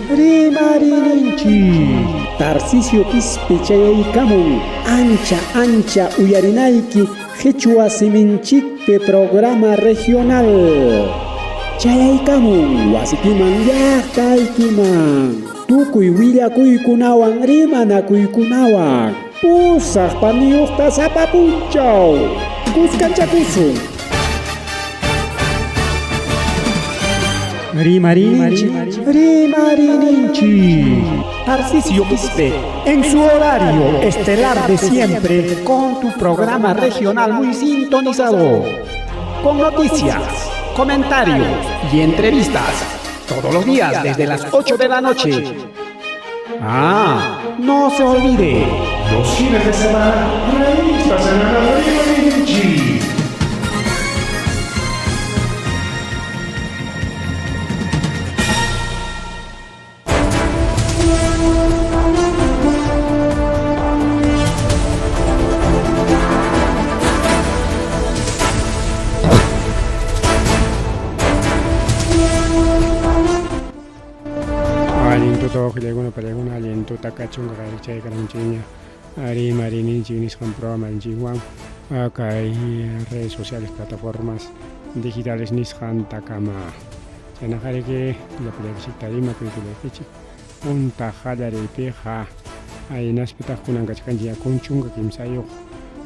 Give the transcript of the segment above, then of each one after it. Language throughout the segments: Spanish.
Rimarininchi Tarcisio Quispechayaykamun ancha uyarinayki Quechua Siminchikpe programa regional Chayaykamun wasikiman llaqtaykiman Tukuy willakuykunawan rimanakuykunawan Pusaq paniyuqta sapapunchaw Kuskanchakusun Rimarininchi Tarcisio Quispe en su horario estelar de siempre con tu programa regional muy sintonizado con noticias, comentarios y entrevistas todos los días desde las 8 de la noche. No se olvide los fines de semana, revistas en la Rimarininchi. Paleguna aliento takachunga chay karanchiña Rimarininchi nisqan programa nisqan acá hay redes sociales, plataformas digitales nisqan takama chanajare que la plebiscita Lima que punta jalaripeja hay naspita kunan kachkanji kunchunga kimsayo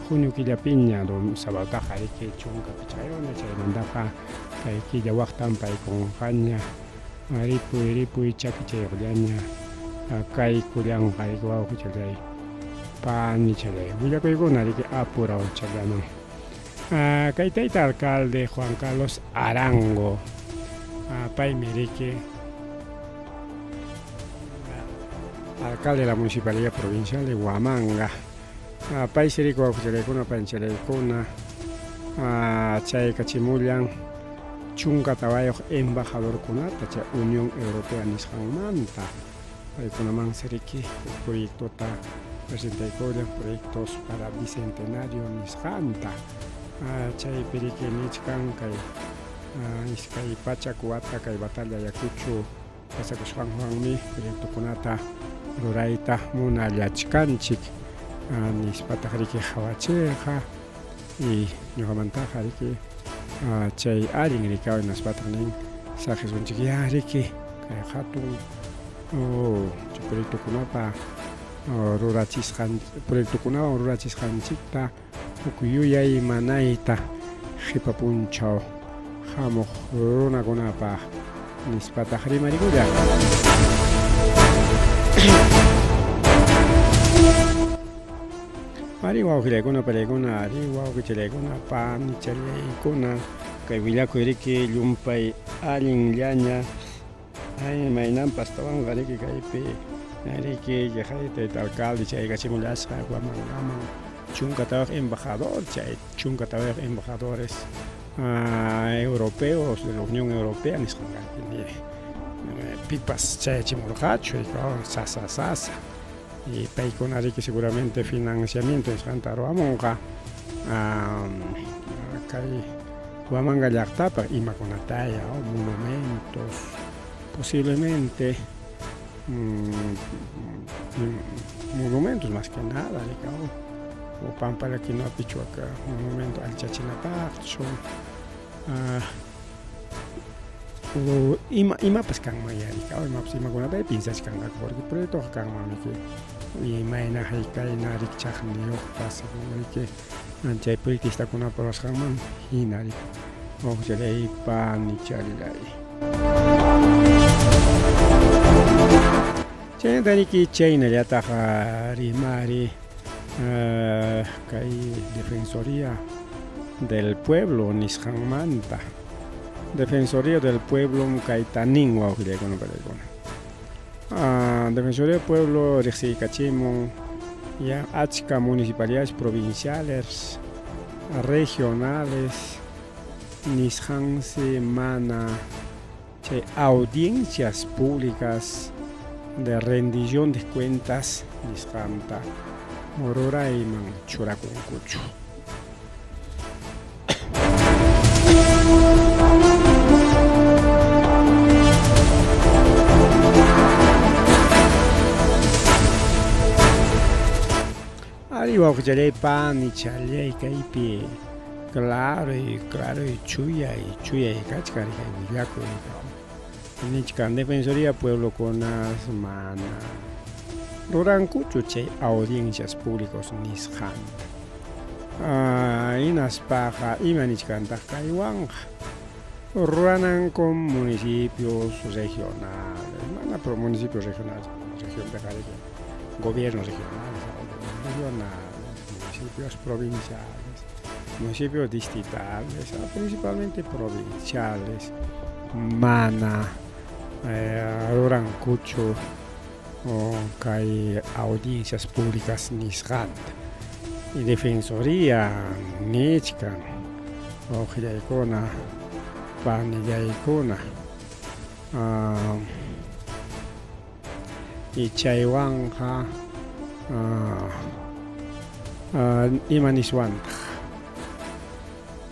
junio killapiña do sabata jare que chunga pichayona chay mandaja kay killa waqtan pay con jaña ripuy chaki chay llaña kay kuliang kay guau chalay pani chalay willakuykuna riki apurao chalano kay tayta alcalde Juan Carlos Arango pay merike alcalde de la Municipalidad Provincial de Huamanga pay siriko chalaykuna panchalaykuna chay kachimullan chunka tawayoq embajador kunata chay Unión Europea nisqanmanta paykunaman siriki proyectota presentaykulla proyectos para bicentenario nisqanta chay piriki nichkan kay iskay pacha kuwata kay batalla yakuchu pasakushqanwanmi proyectokunata rurayta munallachkanchik nispataq riki hawachiyqa y ñuqamantaqa riki chay allin rikawi naspataq nin saqisunchik riki kay hatun chay proyectokunapa proyectokunawan rurachisqanchikta ukuyuyay manayta qipapunchaw hamuq runakunapaq nispataq rimarikulla ari wawqilaykuna palaykuna ari wawqichilaykuna pani chalaykuna kay willakuy riki llumpay allin llaña maynanpas tawanqa riki kaypi riki tayta alcalde chay kachimullasqa Huamangaman chunka tawaq embajador chay chunka tawaq embajadores europeos de la Unión Europea nisqanqanpini pipas chayachimurqachu sasa y paykuna riki seguramente financiamiento nisqanta ruwamunqa kay Huamanga llaqtapa imakunataya monumentos posiblemente monumentos más que nada o pampala quinoa pichuaca monumento al Chachinapaqchu o imapas kanmaya imapas imakunatay pinsachkanqa porque proyectoqa kanmanmi imayna haykayna rikchaqniyuqpas riki chay proyectistakunapa ruwasqanman hina riki uqchalay pani chalay chayta riki chaynallataq rimari kay Defensoría del Pueblo nisqanmanta Defensoría del Pueblo kaytanin wawqillaykuna palaykuna Defensoría del Pueblo riqsiykachimun ya achka municipalidades provinciales regionales nisqansi mana chay audiencias públicas de rendición de cuentas nisqanta rurayman churakunkuchu Ari waqchalay pani chalay kaypi claro y chuya kachkari kay willakuy nichkan Defensoría Pueblo Conas mana rurankuchu chay audiencias públicos nisqanta inaspaqa imanichkantaq kaywanja ruranan con municipios regionales mana pro municipios regionales región pejarika gobiernos regionales municipios provinciales municipios distritales principalmente provinciales mana rurankuchu kay audiencias públicas nisqanta y Defensoría nichkan oqllaykuna panillaykuna y chaywanja ima niswantaq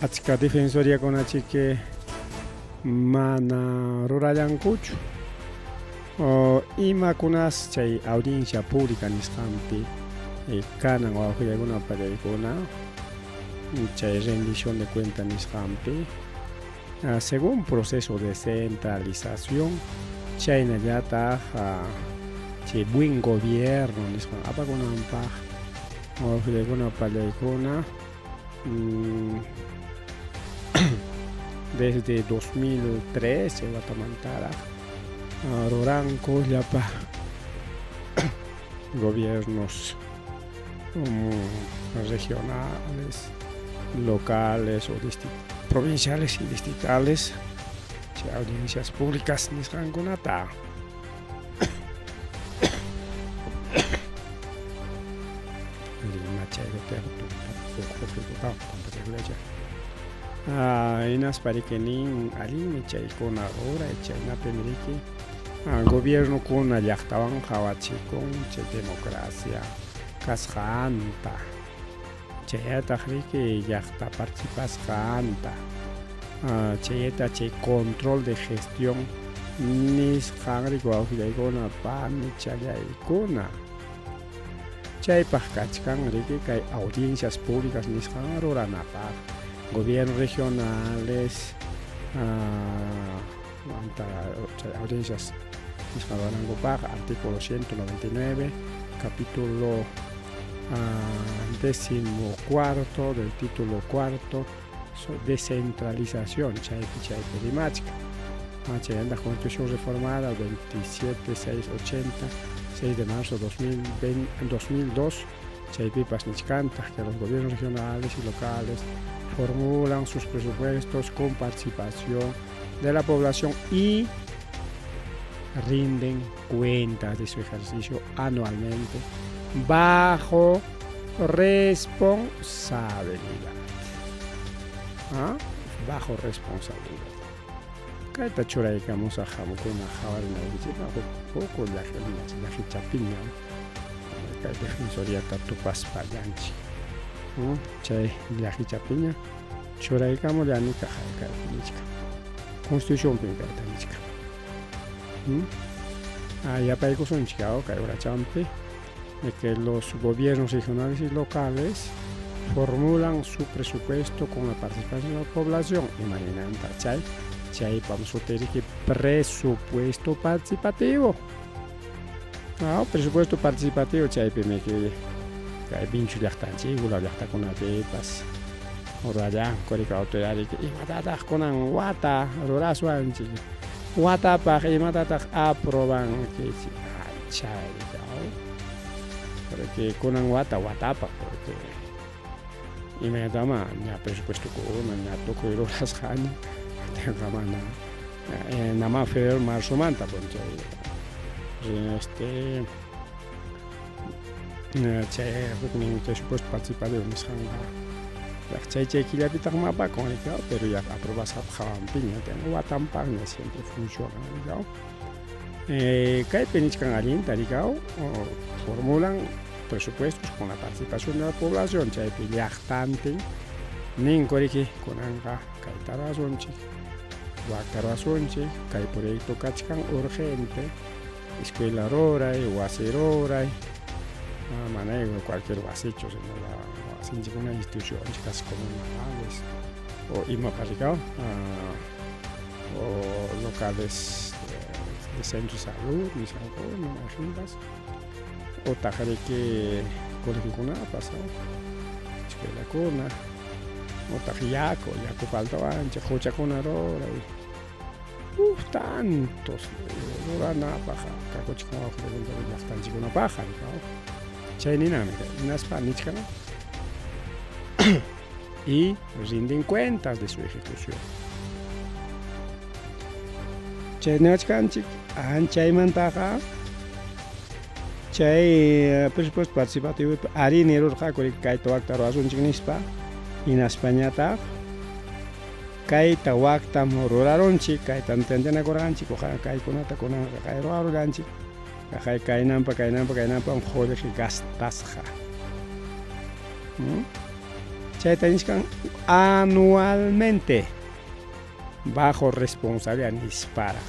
achka defensoriakunachiki mana rurallankuchu imakunas chay audiencia pública nisqanpi kanan wawqillaykuna pallaykuna chay rendición de cuenta nisqanpi según proceso de centralización chaynallataq chay buen gobierno nisqan apakunanpaq wawqillaykuna pallaykuna desde 2013 watamantaraq ruranku llapa gobiernos regionales, locales o provinciales y distritales, audiencias públicas nisqankunata inaspariquenin alimi chaykuna ura chaynapi miriki gobierno kuna llaqtawan hawachikun chay democracia kasqanta chayataq riki llaqta participasqanta chayata chay control de gestión nisqan riki wawqillaykuna pani challaykuna chaypaq kachkan riki kay audiencias públicas nisqan ruranapaq gobiernos regionales audiencias artículo 199 capítulo 14 del título 4 descentralización chaypi rimachka chayanta constitución reformada 27680 6 de marzo 2002 chaypipas nichkantaq que los gobiernos regionales y locales formulan sus presupuestos con participación de la población y rinden cuentas de su ejercicio anualmente bajo responsabilidad. Bajo responsabilidad. Kaita churaykamos a jamukuna jawarina wichita poco la fichapiña. Kay Defensoría tatupaspa yanchi. Chay la fichapiña churaykamos ya nika kay nichka. Constitución pinkaita nichka. Yapaykusunchik kay urachampi de que los gobiernos regionales y locales formulan su presupuesto con la participación de la población. Imagínate, chay vamos a tener que presupuesto participativo. Presupuesto participativo chay me que vinchu llaqtanchik wala llaqtakunapipas urallan kurika autoridad que imatataq kunan wata ruraswanchik watapaq imatataq aproban que chay porque kunan watapaq porque inmediatamente ña presupuesto kuna ña tukuy rurasqani mana nama febrero marzo manta chay huknin presupuesto participativo nisqanqa chay killapitaq mapakun pero ya aprobas hapqawanpiña watanpaq ña siempre funciona kaypi nichkan allinta formulan presupuestos con la participación de la población chaypi llaqtantin ninkuriki kunanqa kayta ruasunchik wakta ruasunchik kay proyecto kachkan urgente escuela ruray wasi ruray manejo cualquier wasicho, sino una institución, chicas comunales, o IMAPARICAO, o locales de centro de salud, o tajare que colegio kuna pasado, escuela kuna, o tajiyaco, yaco faltaba ancha, jocha kuna rora, tantos, rora na paja, caco chico abajo de un tan chico una paja, Chayninamika, Naspanichkana, y rinden cuentas de su ejecución. Chaynachkanchik, Anchaymantaja, Chay presupuesto participativo, Arinero Hakuri, Kaito Actaro Asunchignispa, Inaspañata, Kaita Wakta Moruraronchi, Kaitan Tendena Goranchi, Kai Konata Kona, Kairo Aroganchi. Kainampa, un joder que gastasja. Chaytaniscan anualmente bajo responsabilidad Nispara.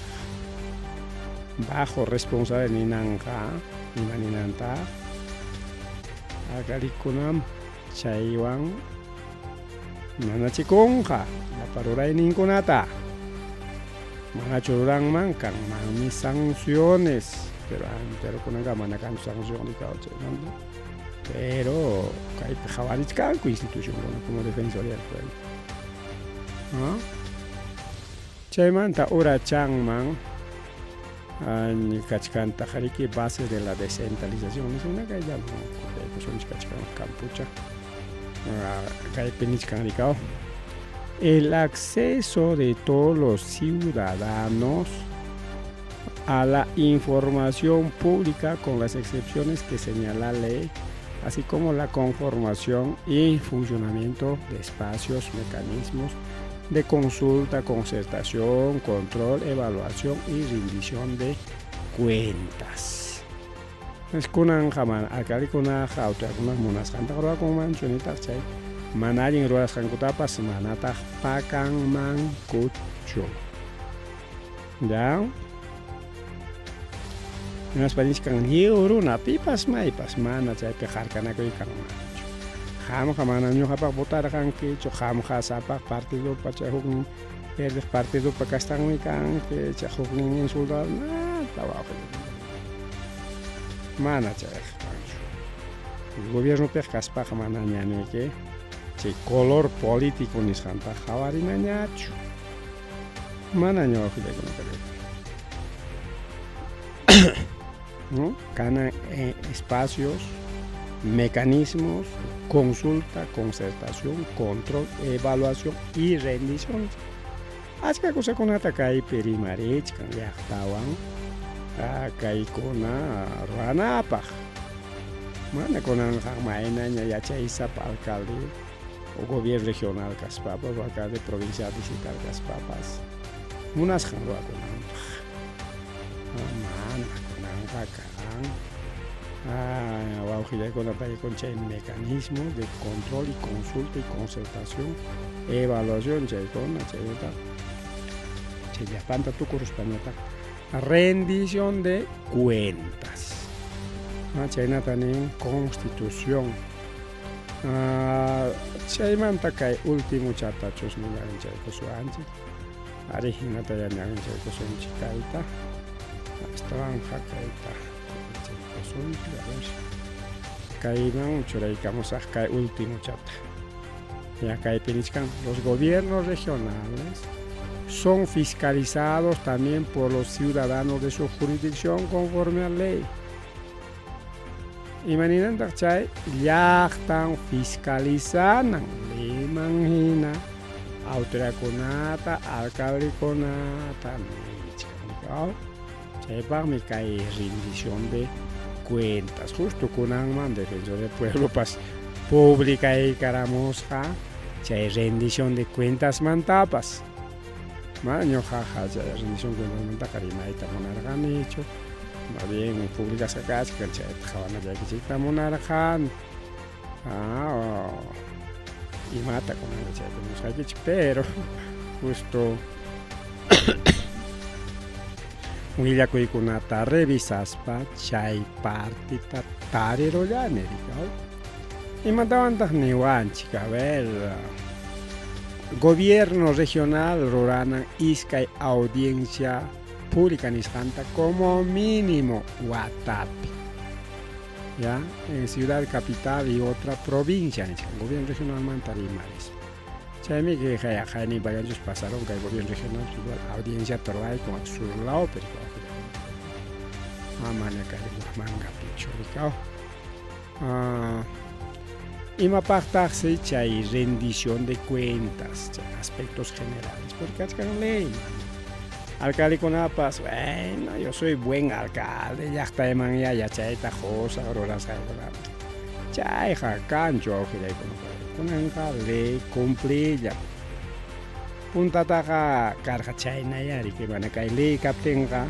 Bajo responsabilidad Ninanja, Nimaninanta. Agarikunam, Chaywan, Manachikonja, la parura en Ninkunata. Manachurang mancan, mami sanciones. Pero con una gama de sanción de causa, pero hay jabalíes canco institución como defensoría del pueblo. Chaymanta ora changman, ni cachcanta jariki base de la descentralización. Es una calle que son cachcan campucha, calle penichcan ricao. El acceso de todos los ciudadanos a la información pública con las excepciones que señala la ley, así como la conformación y funcionamiento de espacios, mecanismos de consulta, concertación, control, evaluación y rendición de cuentas. Es kunan jaman akali kuna jauta kuna munas kanta roa kuman chunita chay manajin ruas kankutapas manata pakan man kucho. Ya. Nas panis kan hiuru na pipas maipas mana chay pejar kana koy kan macho. Ham kamana nyo hapak botar kan ke cho ham khasapa partido pa chay hukni el partido pa kastang mi kan ke chay hukni insultar na tawajo. Mana chay. El gobierno pescaspa kamana nyane ke chay color político ni santa jawarina nyacho. Mana nyo hile kono kare. ¿No? Gana espacios, mecanismos, consulta, concertación, control, evaluación y rendición. Hasta cosa con atacar perimarech, con yachtawan, acá con ranapa. Mana con anjamaina ya chaisa alcalde o gobierno regional caspapa o alcalde provincial digital caspapas. Unas janua con con mecanismos de control y consulta y concertación, evaluación, rendición de cuentas. Chayna también constitución. Chaymanta kay último chatachos milagan chaykosu anchi. Arijinata ya milagan chaykosu chikaita. Estaban jacaita. Caiman churaicamos acá último chata. Y acá los gobiernos regionales son fiscalizados también por los ciudadanos de su jurisdicción conforme a la ley. Imaginan chay ya están fiscalizando, imagina autoridad conata, alcalde conata, chay mi cae rendición de cuentas, justo con Angman, defensor del pueblo, pues pública y caramosja, chay rendición de cuentas mantapas. Maño jaja, chay rendición de cuentas mantacarima y tamonargan hecho. Más bien públicas acá, que chay jawana ya que chita monargan. Y mata con el chay de pero justo Willa kuikunata revisaspa chay partita tarero ya nerikao. Y mandaban ni wanchik, a ver, gobierno regional rurana iskay audiencia pública nisqanta como mínimo Guatapi. Ya, en ciudad capital y otra provincia, gobierno regional Mantarimares. Chaymi que ni varios pasaron que el gobierno regional igual audiencia torray con su lado pero amana que manga pichoricao. Imapaqtaqsi chay rendición de cuentas, chay aspectos generales, porque achkan ley. Alcalde Conapas, bueno, yo soy buen alcalde, ya está de manía, ya chayta josa, rolas jaconas. Chay jacancho, ojilay con ley cumplilla. Punta taja carga chayna yari, que van a caer ley captenga.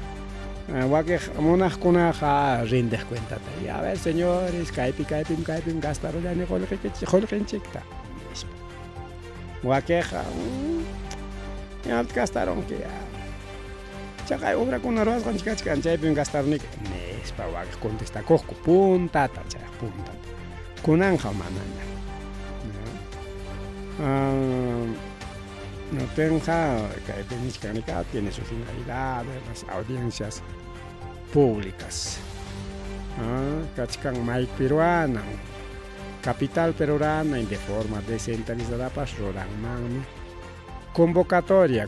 Wake monas kunaja rindes cuenta. A ver, señores, caipim, gastaron ya ni jolken chicta. Wakeja, ya gastaron que ya. Chakay obra con arroz con chicachkan, caipim gastaron ni. Nespa wake contesta cojo, punta, chay, punta. Kunanja manana. No tenga que tiene su finalidad, las audiencias públicas. Cachcan Mike peruana, capital peruana de forma descentralizada para Roraima. Convocatoria,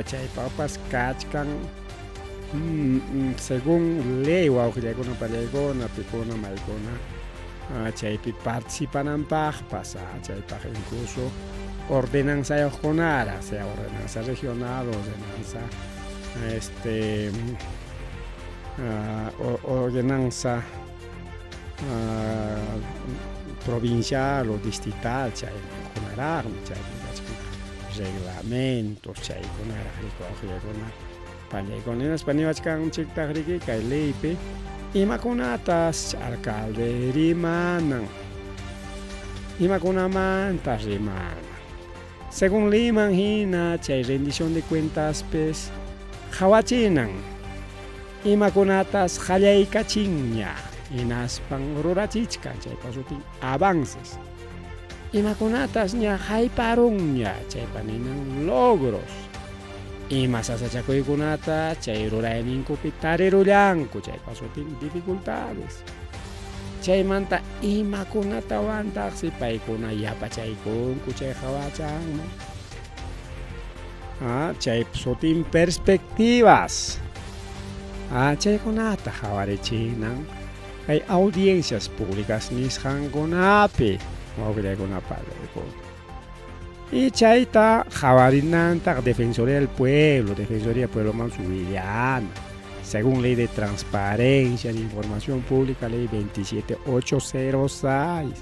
chay papas cachcan según ley o aujilagona palegona, picona, maicona, chay participan pasa, chay incluso ordenanza ojonara, sea ordenanza regional, ordenanza provincial o distrital, chay ojonara, chay reglamentos, chay ojonara, con español can chictagriki, kay leipe, y macunatas, alcalde rimanan, y macunamantas rimanan. Según Liman hina, chay rendición de cuentas pes hawachinan. Imakunatas hallay kachinya. Inaspan rurachichkan chay pasutin avances. Imakunatas nya hayparunya chay paninan logros. Imasasachakuykunata chay rurayninkupi tarirullanku chay pasutin dificultades. Chaymanta imakunata wantaqsi paykuna yapachaykunku chay hawachanman. Chay sutin perspectivas. Chaykunata hawarichinan kay audiencias públicas nisqankunapi mawkillaykunapallaykun. Y chayta hawarinantaq Defensoría del Pueblo Mansubiliana. Según Ley de Transparencia de Información Pública, Ley 27806.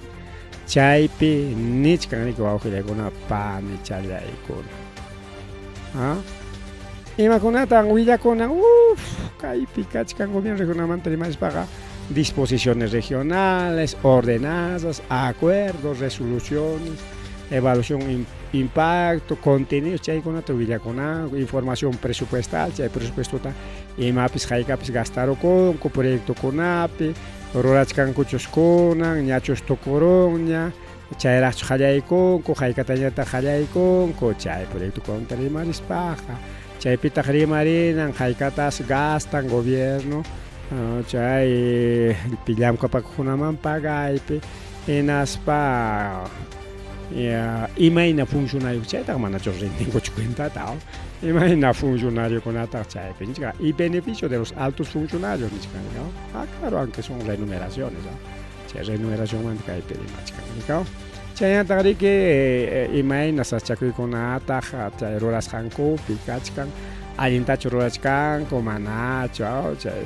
Chaypi nichkan ni kawajilakuna pani challaykuna. Imakunata willakuna kaypi kachkan gobierno regional paga disposiciones regionales, ordenanzas, acuerdos, resoluciones, evaluación impacto, contenidos, chaykunata willakuna, información presupuestal, chay presupuesto imapis haykapis gastaron con proyecto kunapi, rurachkanku chuskunan, ñachus tukurunña, chayraqchu hallaykunku, haykatañata hallaykunku, chay proyecto kunta rimarispaqa, chaypitaq rimarinan, haykatas gastan gobierno, chay pillamkapakunaman pagaypi, hinaspa imayna funcionario chaytaq manachu rintinkuchu cuentata, imagina funcionario con ata chaypi y beneficio de los altos funcionarios, claro, aunque son remuneraciones, chay remuneración man kaypi rimachkan, chayantaqri que imagina sachakuykunata chay rurasqankupi kachkan allintachu rurachkanku manachu, chay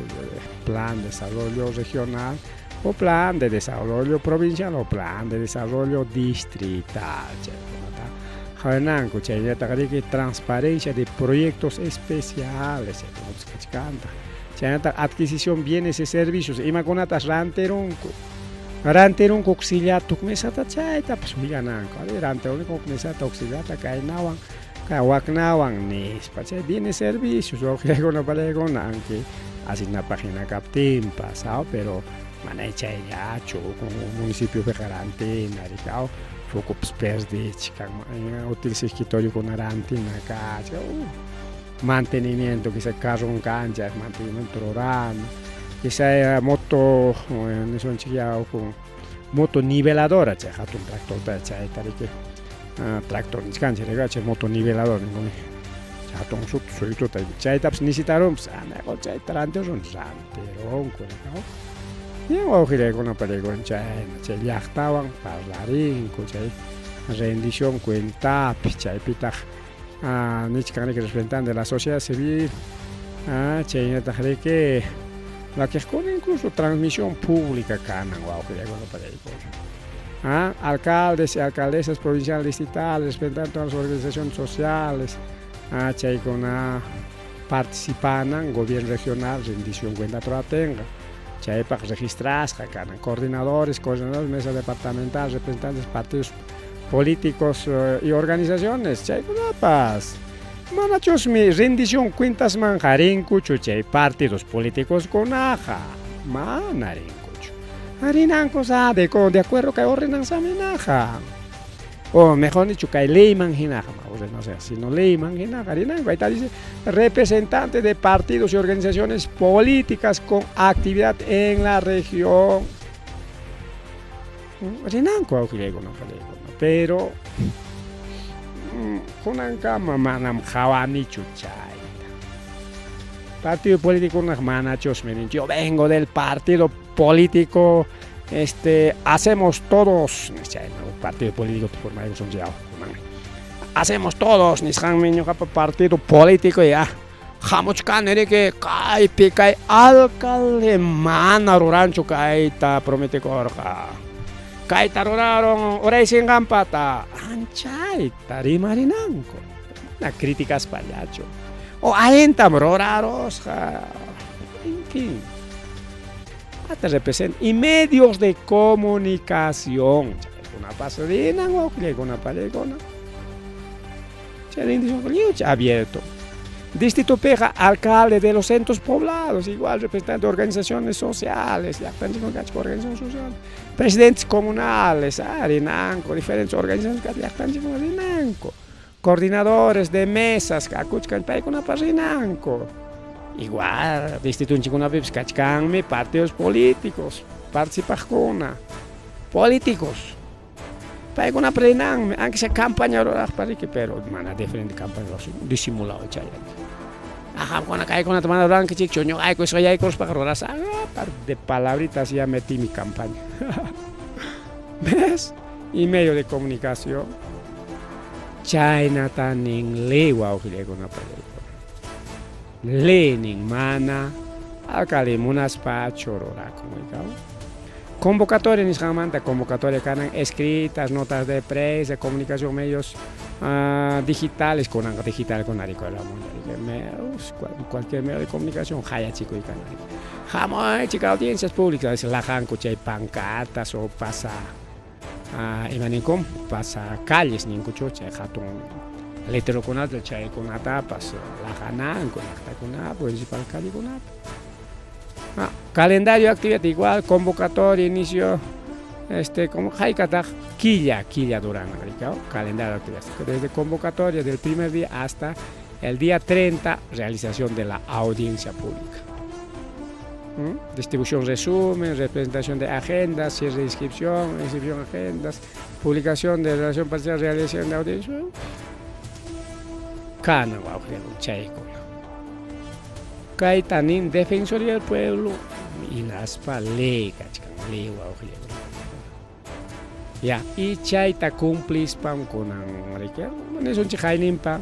plan de desarrollo regional o plan de desarrollo provincial o plan de desarrollo distrital. Hawananku chaynataqriki transparencia de proyectos especiales. Adquisición bienes y servicios. Imakunatas ranterunku auxiliatuk mesata chayta pues willananku. Ranterunku mesata auxiliata kaynawan kawaknawan nispa chay bienes y servicios. Wawqiykuna pallaykuna aunque así na página captin pasado, pero manechay yacho con municipio de Garantina ricao poco perdi chica hotel se escritorio con arantina acá mantenimiento que se carro con cancha mantenimiento rural que sea moto no son chiquia con moto niveladora che ha un tractor per c'è che tractor ni cancha ragazzi moto nivelador non ha un su tutto c'è taps ni sitarum sana con c'è tarante son sante ronco no. Io ho che con una pellicola c'è gli actawan parlare c'è rendición cuenta c'è pitach ni chica que representan de la sociedad civil c'è que la que con incluso transmisión pública canan wow que con una pellicola alcaldes y alcaldesas provinciales distritales representan todas las organizaciones sociales c'è con participan gobierno regional rendición cuenta toda tenga c'è para registrar, coordinadores, mesas departamentales, representantes de partidos políticos y organizaciones, c'è una paz. Manachos mi rendición cuentas manjarincucho, c'è partidos políticos con aja, manarincucho. Harinanco sabe, de acuerdo que ordenan saminaja. O mejor dicho, que hay ley manjinaja, no sé, si no ley manjinaja, harinanco, ahí está dice representante de partidos y organizaciones políticas con actividad en la región. Harinanco, pero con ancama manam jawani chuchay. Partido político unas manachos, yo vengo del partido político. Hacemos todos, partido político por medio social, hacemos todos, partido político ya, jamás canere que cae pica alcalde mana rurancho cae ta promete corja, cae taruraron orai sin gampata, anchay tarimarinanco, una crítica espallacho, o aentam roraros, en fin. Te representan y medios de comunicación una pasarina una palegona abierto distrito Peja alcalde de los centros poblados igual representante de organizaciones sociales organizaciones sociales presidentes comunales Arinanco diferentes organizaciones Arinanco coordinadores de mesas una Arinanco igual, distrito Chicuna Pips, Cachcanme, partidos políticos, participación, políticos. Para una prenan, aunque sea campaña para que pero mana diferente campaña disimulado chay. Cuando cae con la tomada blanca chico, yo hay que soy hay cosas para rolas, de palabritas ya metí mi campaña. ¿Ves? Y medio de comunicación. China tan en lengua o que con una palabra. Lenin mana alcalde munaspa chorora como convocatoria ni jamanta convocatoria canan escritas notas de prensa comunicación medios digitales con aricola cualquier medio de comunicación haya chico y canal jamás chica audiencias públicas la janco chay pancartas o pasa pasa calles ni cuchoche jatón Letero con alto, chay con tapas, la ganan con la principal calle con calendario de actividad igual, convocatoria, inicio, como Haikata, quilla durante calendario de actividad. Desde convocatoria del primer día hasta el día 30, realización de la audiencia pública. Distribución resumen, representación de agendas, cierre de inscripción de agendas, publicación de relación parcial, realización de audiencia. Cana Chaico. Caetanin, Defensoría del Pueblo y las palecas, ya, y Chaita cumplis pam con América, es un chijainimpa,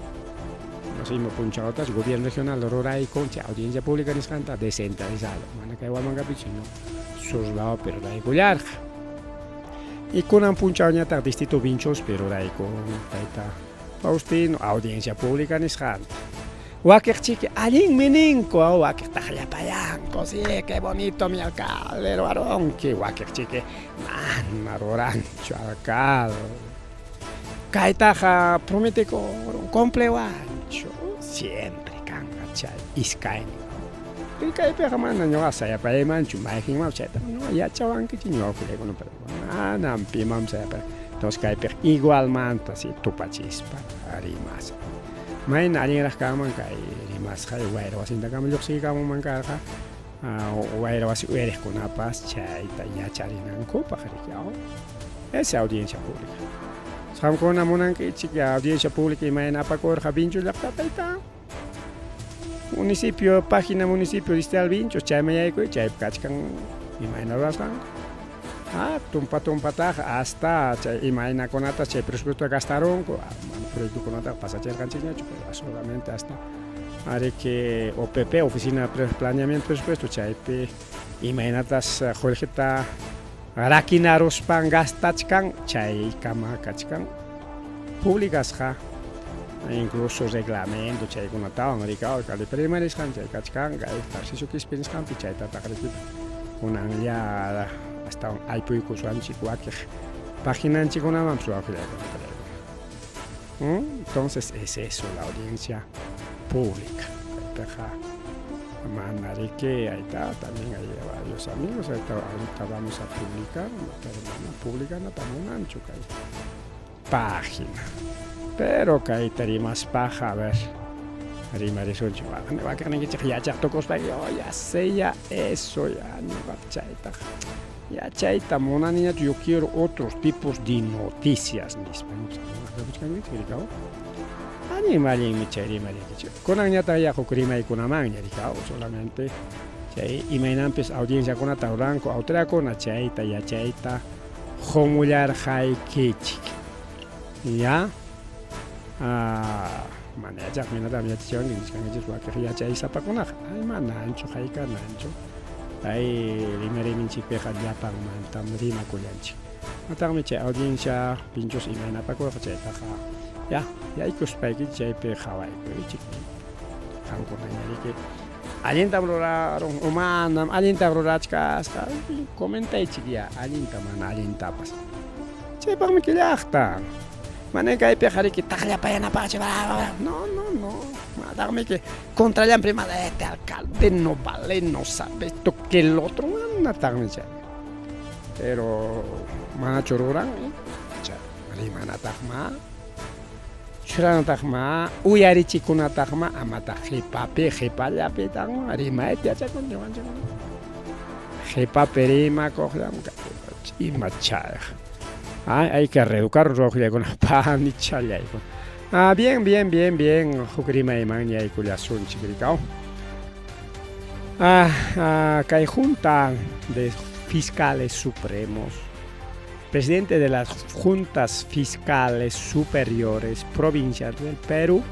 no sé, me punchadotas, gobierno regional, rural y concha, audiencia pública en Santa, descentralizado, mana que igual manga pichino, sus lados, pero la igual. Y con un punchado distrito Vinchos, pero la con Taita. Faustino, audiencia pública en Isjanta. Wakir chique, alin meninco, wakir tajaya payanco, sí, qué bonito mi alcalde, varón, que wakir chique, man, rancho, alcalde. Kaitaja, promete coro, complewancho, siempre canga chay, iscaini. kaypiqa mana ñuqa sayapaymanchu mayjinman chayta ñuqa yachawankichik ñuqa ukhulaykunapas manam piman sayapay entonces kaypiqa igualmanta si tupachispa rimasqa mayna allinraq kanman kay rimasqa wayra wasintakaman lluqsiykamunman karqa wayra wasi uyariqkunapas chayta yacharinankupaq rikiaw esa audiencia pública qamkuna munankichik audiencia pública imayna apakurqa Vinchu llaqtapayta municipio página municipio distrital Vinchu chayman yaykuy chaypi kachkan imayna rurasqan tumpataqa hasta chay imaynakunatas chay presupuesto gastarunku mana proyectokunataqa pasachirqanchikñachu pero solamente hasta ari que OPP oficina de planeamiento presupuesto chaypi imaynatas qullqita rakinaruspan gastachkan chaykama kachkan publicasqa incluso reglamento chaykunatawan rikawaq alcalde primarisqan chay kachkan kay Tarcisio Quispe nisqanpi chaytataq rikipi kunanlla hasta aypuykusunchik wakiq paginanchikkunamanpas wawqillaykunata entonces es eso la audiencia pública kaypiqa mana riki ahí está también hay varios amigos ahorita vamos a publicar pero mana publicanata munanchu kay página pero kayta rimas paja a ver rimarisunchu wakiqninkichik yachaqtukuspaki ya sé ya eso ya ñuqaqa chaytaqa ya chayta munaniñachu yo quiero otros tipos de noticias nispa animallinmi chay rimarinkichik kunanñataqa yaquk rimaykunamanña rikaw solamente chay imaynanpis audienciakunata ruranku autoridadkuna chayta yachayta qumullarqaykichik ya mana yachaqminatami yachachiwanki nisqankichik wakiq yachaysapakunaqa ay mananchu haykananchu ay rimarininchikpiqa llapanmantam rimakullanchik mataqmi chay audiencia pinchus imaynapakurqa chaytaqa ya yaykuspayki chaypi qhawaykuychik qankunañariki allintam ruraron o manam allintam rurachkasqa comentaychik ya allinta mana allintapas chaypaqmi killaqta mana kaypiqa riki taqllapayanapaqchu no mataqmi que contrallan prima de este alcalde no vale no sabe esto que el otro manataqmi chay pero manachu ruran chay rimanataqma churanataqma uyarichikunataqma amataq qipallapitan rimaypi yachakunchikmanchikuna qipapi rimakuqllam ima chayqa hay que reeducar ruwaqllaykuna ni challaykuna bien huk rimayman yaykullasunchik rikaw kay junta de fiscales supremos presidente de las juntas fiscales superiores provinciales del Perú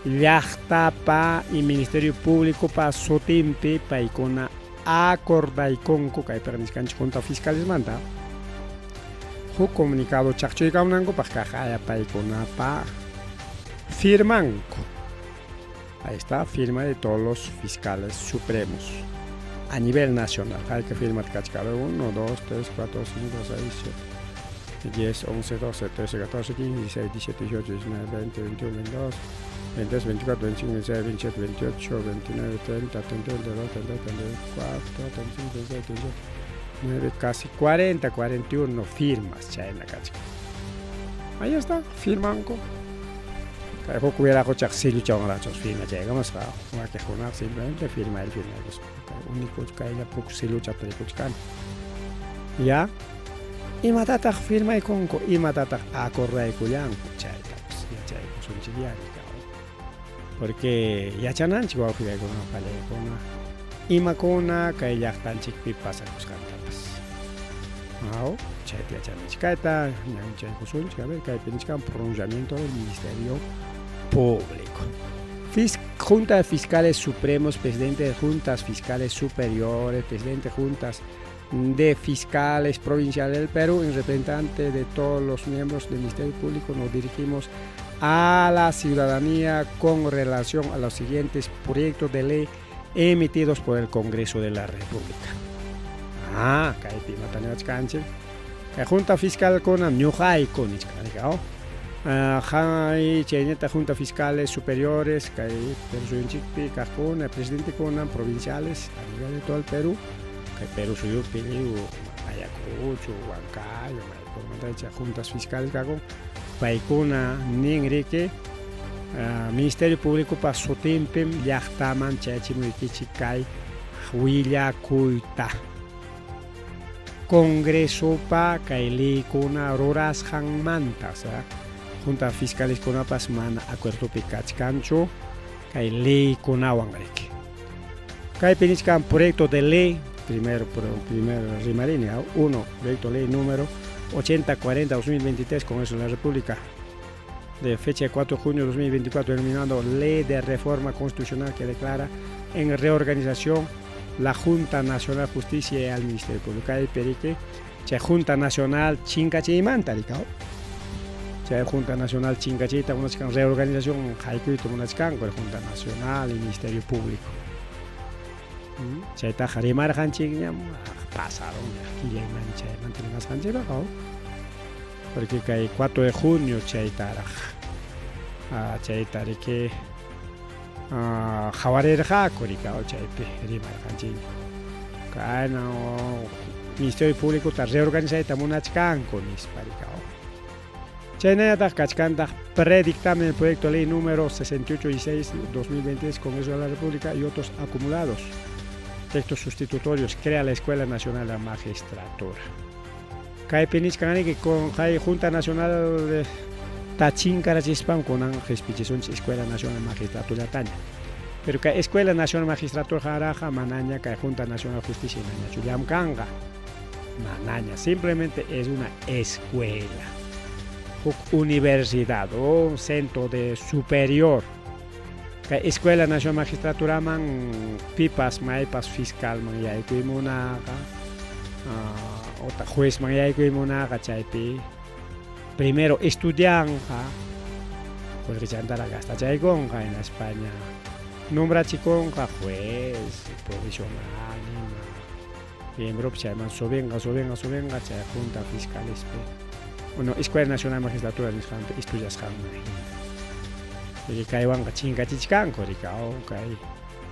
llaqtapa y ministerio público pa sutimpi paykuna acordaykunku kaypiqa nisqanchik junta fiscales manta huk comunicado chaqchuykamunankupaq kaqaya paykunapaq firmanku ahí está firma de todos los fiscales supremos a nivel nacional. Hay que firmar cachcabe 1, 2, 3, 4, 5, 6, 7, 10, 11, 12, 13, 14, 15, 16, 17, 18, 19, 20, 21, 22, 23, 24, 25, 26, 27, 28, 29, 30, 31, 32, 33, 34, 35, 36, 37, 9, casi 40, 41 firmas chayna cachca. Ahí está, firmanco. Kay huk wiraqu sillu chawanrachus firma chaykamas wakiqkunaqa simplemente firma el único kayllapuk silluchata rikuchkan ya imatataq firmaykunku imatataq acordaykullanku chaytapas yachaykusunchik porque yachananchik wawqiykuna palaykuna imakuna kay llaqtanchikpi pasakusqantapas chaypi yachananchik kayta ñanchaykusunchik a ver kaypi nisqan pronunciamiento del ministerio público. Junta de Fiscales Supremos, presidente de Juntas Fiscales Superiores, presidente de Juntas de Fiscales Provinciales del Perú, en representante de todos los miembros del Ministerio Público, nos dirigimos a la ciudadanía con relación a los siguientes proyectos de ley emitidos por el Congreso de la República. Kaypi matanachkanchik. Junta Fiscal con ñuqayku nichkanqa. Hay chayneta junta fiscales superiores, que hay Perú Cajuna, presidente con provinciales a nivel de todo el Perú, que Perú suyo Perú, Ayacucho, Huancayo, juntas fiscales cago, Paicuna, Ningrique, Ministerio Público para Sotempem, Yachtaman, Chachimuikichikai, Huilla Kuita. Congreso pa Kaili Kuna Roras Hangmantas, Junta Fiscales Kuna Pasman, Acuerdo Picachcancho, Kaili Kuna Wangrek. Kai Peniscan proyecto de ley, primero rimarinea, 1, proyecto de ley número 8040-2023, Congreso de la República, de fecha 4 de junio de 2024, denominando Ley de Reforma Constitucional que declara en reorganización la Junta Nacional de Justicia y el Ministerio Público. Hay perique, la Junta Nacional Chincachi y Mantaricao. La Junta Nacional Chincachi, una reorganización, Haikuito, una Junta Nacional y Ministerio Público. Chaita Harimar Hanchigna, pasaron aquí en Mancha, mantenemos Hanchiba, porque hay 4 de junio, Chaitara, que Javarerja, Coricao, Chaipe, Rimar Hanchig. Ministerio Público está reorganizado y también con Isparicao. China Kachkanta predictamen el proyecto de ley número 6816-2023, Congreso de la República y otros acumulados. Textos sustitutorios, crea la Escuela Nacional de Magistratura. Cae Peniscani que con Junta Nacional de Tachin Carachispan con Angespichison Escuela Nacional de Magistratura Taña. Pero que Escuela Nacional de Magistratura Jaraja, Manaña, que Junta Nacional de Justicia y Naña Chuyamkanga. Manaña simplemente es una escuela. Universidad o un centro de superior. Que Escuela Nacional de Magistratura man pipas maipas fiscal man ya ikuimunaga. Otra juez man ya ikuimunaga chaipi. Primero estudianca, porque ya andará gasta chaigonga en España. Nombra chiconga juez provisional, miembro chaiman sobenga chay junta fiscales. Bueno, Escuela Nacional de Magistratura estudias jamás. Y que hay wanga chinga chichcan, coricao, que hay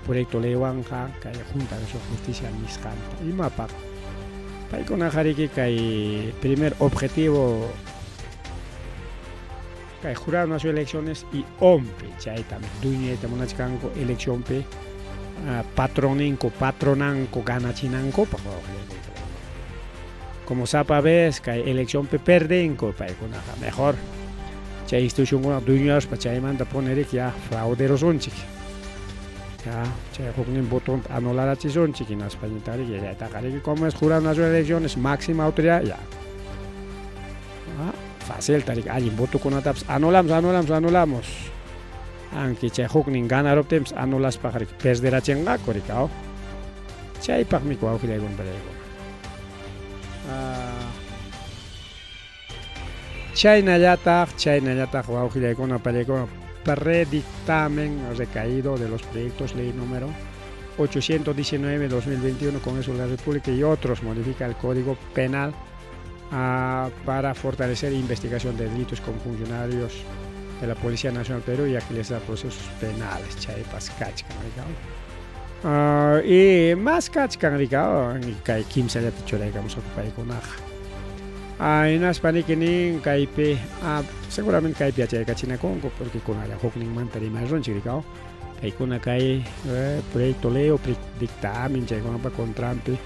proyecto ley wanga, que hay Junta de Justicia miscanta. Y mapa. Hay con ajariki que hay primer objetivo que hay jurado nacional de elecciones y ompe, chay también duñe tamuna chicanco elección pe patronanco gana chinanco pa como sapa ves que hay elección pe perdenco pa con mejor chay institución con duños pa chay manda poner que ya frauderos son chiqui ya chay con botón anular a chizón chiqui en España y ya está que como es jurado nacional de elecciones máxima autoridad ya fácil tarik alguien voto con ataps anulamos aunque chay hokning ganar optems anulas para perder chenga coricao chay pak mi kwao kile gon balego chay nayata kwao kile gon balego predictamen recaído de los proyectos ley número 819-2021 Congreso de la República y otros modifica el Código Penal para fortalecer investigación de delitos con funcionarios de la Policía Nacional Perú y agilizar procesos penales. Chaipas kachkan y más kachkan ricao y kai kimsa ya te choregamos ocupar con aja. En España que ni kaipe seguramente kaipe chay kachina Congo porque con la hokning mantari más ronchi ricao. Kai kuna kai proyecto leo dictamen chay con pa contrampe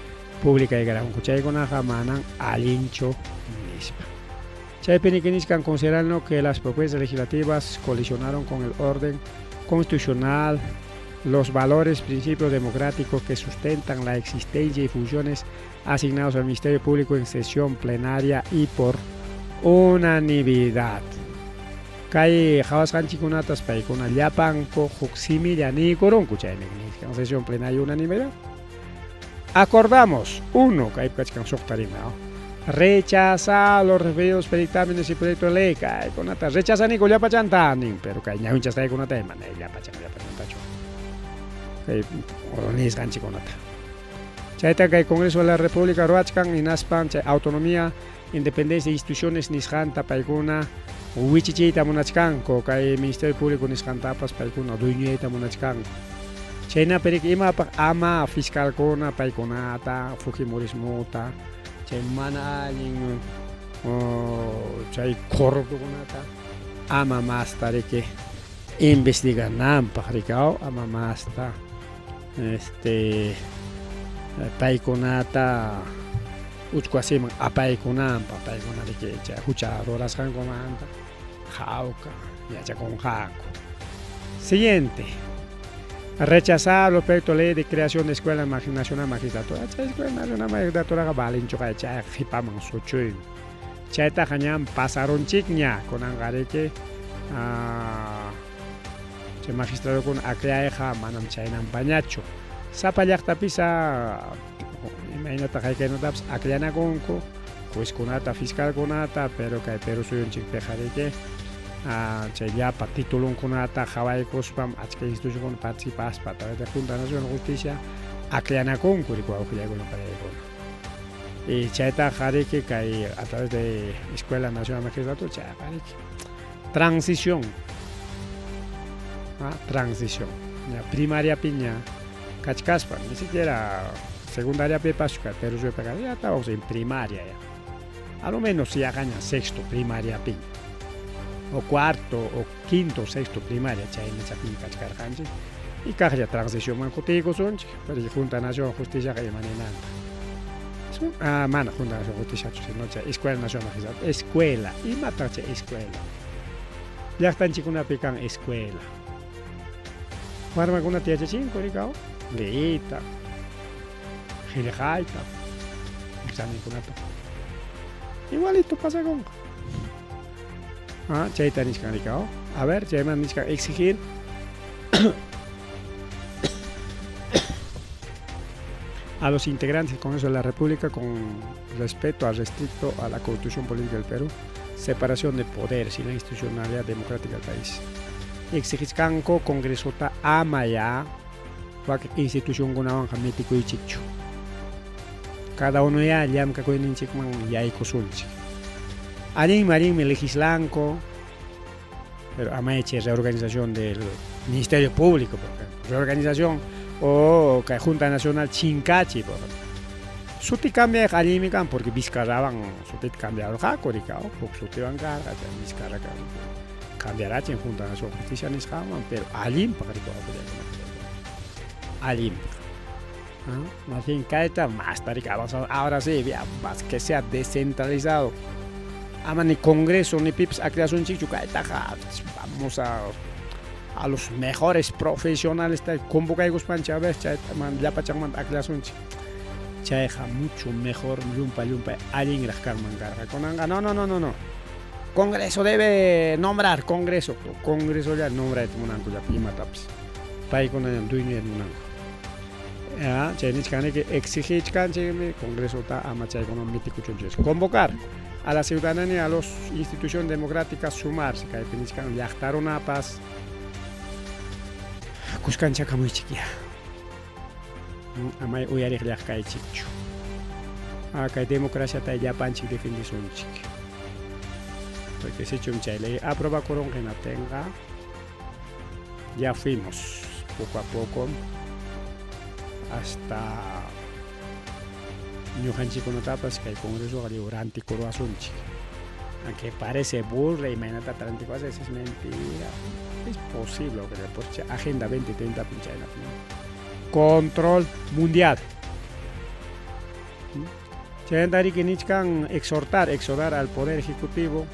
pública y gran chay con aja manan alincho misma. Chay peniquiniscan considerando que las propuestas legislativas colisionaron con el orden constitucional, los valores, principios democráticos que sustentan la existencia y funciones asignados al Ministerio Público en sesión plenaria y por unanimidad. Kay jawas kanchikunatas paikuna llapanko juximi yani koronku chay en sesión plenaria y unanimidad. Acordamos, 1, kay kachkan soktarima, rechaza los referidos dictámenes y proyectos de ley, kay konata rechaza ni kolla pachantanin, pero kay ñawinchas kay konata emane ya pachantacho. Kay oronis ganchi konata. Chayta kay Congreso de la República roachkan inaspan chay autonomía independencia de instituciones nisqanta paykuna wichichiyta munachkanku kay Ministerio Público nisqantapas paykuna dueñuyta munachkanku chaynapirik imapaq ama fiscalkuna paykunata fujimorismuta chay mana allin chay corruptokunata ama masta riki investigananpaq rikaw ama masta paykunata uchkwasiman apaykunanpaq paykuna riki chay hucha rurasqankumanta jawka yachakunqaku. Siguiente. Rechazar el proyecto de ley de creación de Escuela Nacional Magistratura. Chay Escuela Nacional Magistratura balincho kay chay hipaman suchuy. Chayta hañan pasaron chikña con angareke chay magistrado con acreaeja manam chaynan pañacho. Sapallaqta pisa imaynata haykaynotapas acreanakunku juez kunata fiscal kunata pero kay Perú suyunchik pejareke chay llapa titulunkunata hawaykuspam achka institución participaspa a través de Junta Nacional de Justicia acreanakunku rikuwawqllakunapayaykuna y chayta qariki kay a través de Escuela Nacional de Magistratura chay qariki transición transición primaria piña kachkaspa ni siquiera secundaria pepas pero yo pegar ya estamos en primaria ya a lo menos ya gana sexto primaria piña o cuarto o quinto sexto primaria chay en esa piña kachkarjanchi y caja transición man kutigo sonchi pero Junta Nacional de Justicia que manenanta mana Junta Nacional de Justicia no chay Escuela Nacional de Magistratura escuela y mata chay escuela ya están chikuna pican escuela warmakuna tiachachinko rikaw leita Gilejaita examenkunata igualito pasa con chayta nishkan rikaw a ver chayman nishkan exigir a los integrantes del Congreso de la República con respeto al restricto a la Constitución Política del Perú, separación de poderes y la institucionalidad democrática del país. Exigiskanko Congresota amaya wak institución gunawan hamitiku ichikchu. Cada uno ya llamka kuininchikman yaykusunchik. Marín me legislanco, pero amaeche reorganización del Ministerio Público, por ejemplo. Reorganización o que Junta Nacional Chincachi, por ejemplo. Suti cambia alimikan porque Vizcarraban suti cambia el jacoricao, porque suti van carga, Vizcarra cambiará en Junta Nacional de Justicia ni escaman, pero alim para que alim. Más bien caeta más tarica ahora sí, más que sea descentralizado. Ama ni Congreso ni PIPS a creación chichu caeta vamos a los mejores profesionales convocados pancha a ver man ya pachangman a creación chaeja mucho mejor yumpa alguien las carman carga con anga no Congreso debe nombrar Congreso ya nombra et munanco ya pima taps pai con el dueño el munanco Chinese que exige Congreso ta amacha económico convocar a la ciudadanía, a las instituciones democráticas sumarse, que hay yachtar una paz, cuscancha como chiquia, amay uyarich yachkai chichu, que hay democracia ta ya panchi definición chiqui, porque si chumchay ley aproba coron que no tenga, ya fuimos poco a poco hasta Ñujanchi con tapas que el Congreso Galiorante Coroazunchi. Aunque parece burla y menata 34 es mentira. Es posible que después Agenda 2030 pincha en la control mundial. Chendari que Nichkan exhortar al Poder Ejecutivo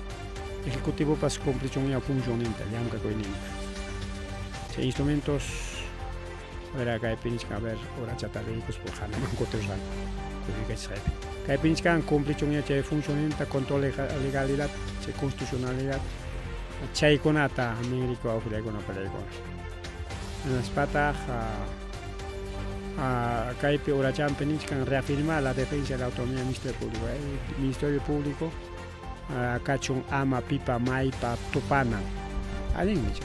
para su compleción y función italiana que coininta. Instrumentos verá que hay pincha a ver ahora chatarricos por Hanaman Cotesan. Que pinchkan complichonía che funcionamiento control legalidad che constitucionalidad chay conata América o con apelego en las patas a caipe urachan pinchkan reafirmar la defensa de la autonomía del Ministerio Público cachun ama pipa maipa tupana alguien dicho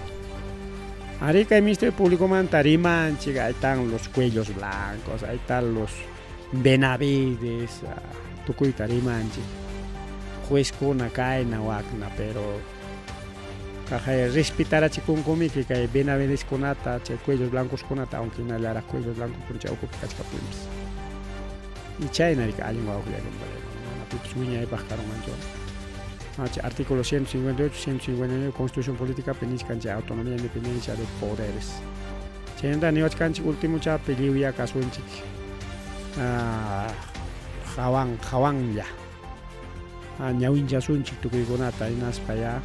Arica el Ministerio Público mantariman chica ahí están los cuellos blancos ahí están los Benavides, Tucuy Tarimanchi. juez kuna kaina wakna pero kajay respetar a chikunkumi que kay benavides kunata chay cuellos blancos kunata aunque no le hará cuellos blancos con chay ocupa kachkapims y chay narika alin wawkilla mana pips wiña y pascaron mancho artículo 158 159 Constitución Política Peniscan chay autonomía e independencia de poderes chayanta niwachkanchik último cha peliwia kasunchik Jawanya ñawinchasunchik tukuykunata hinaspa ya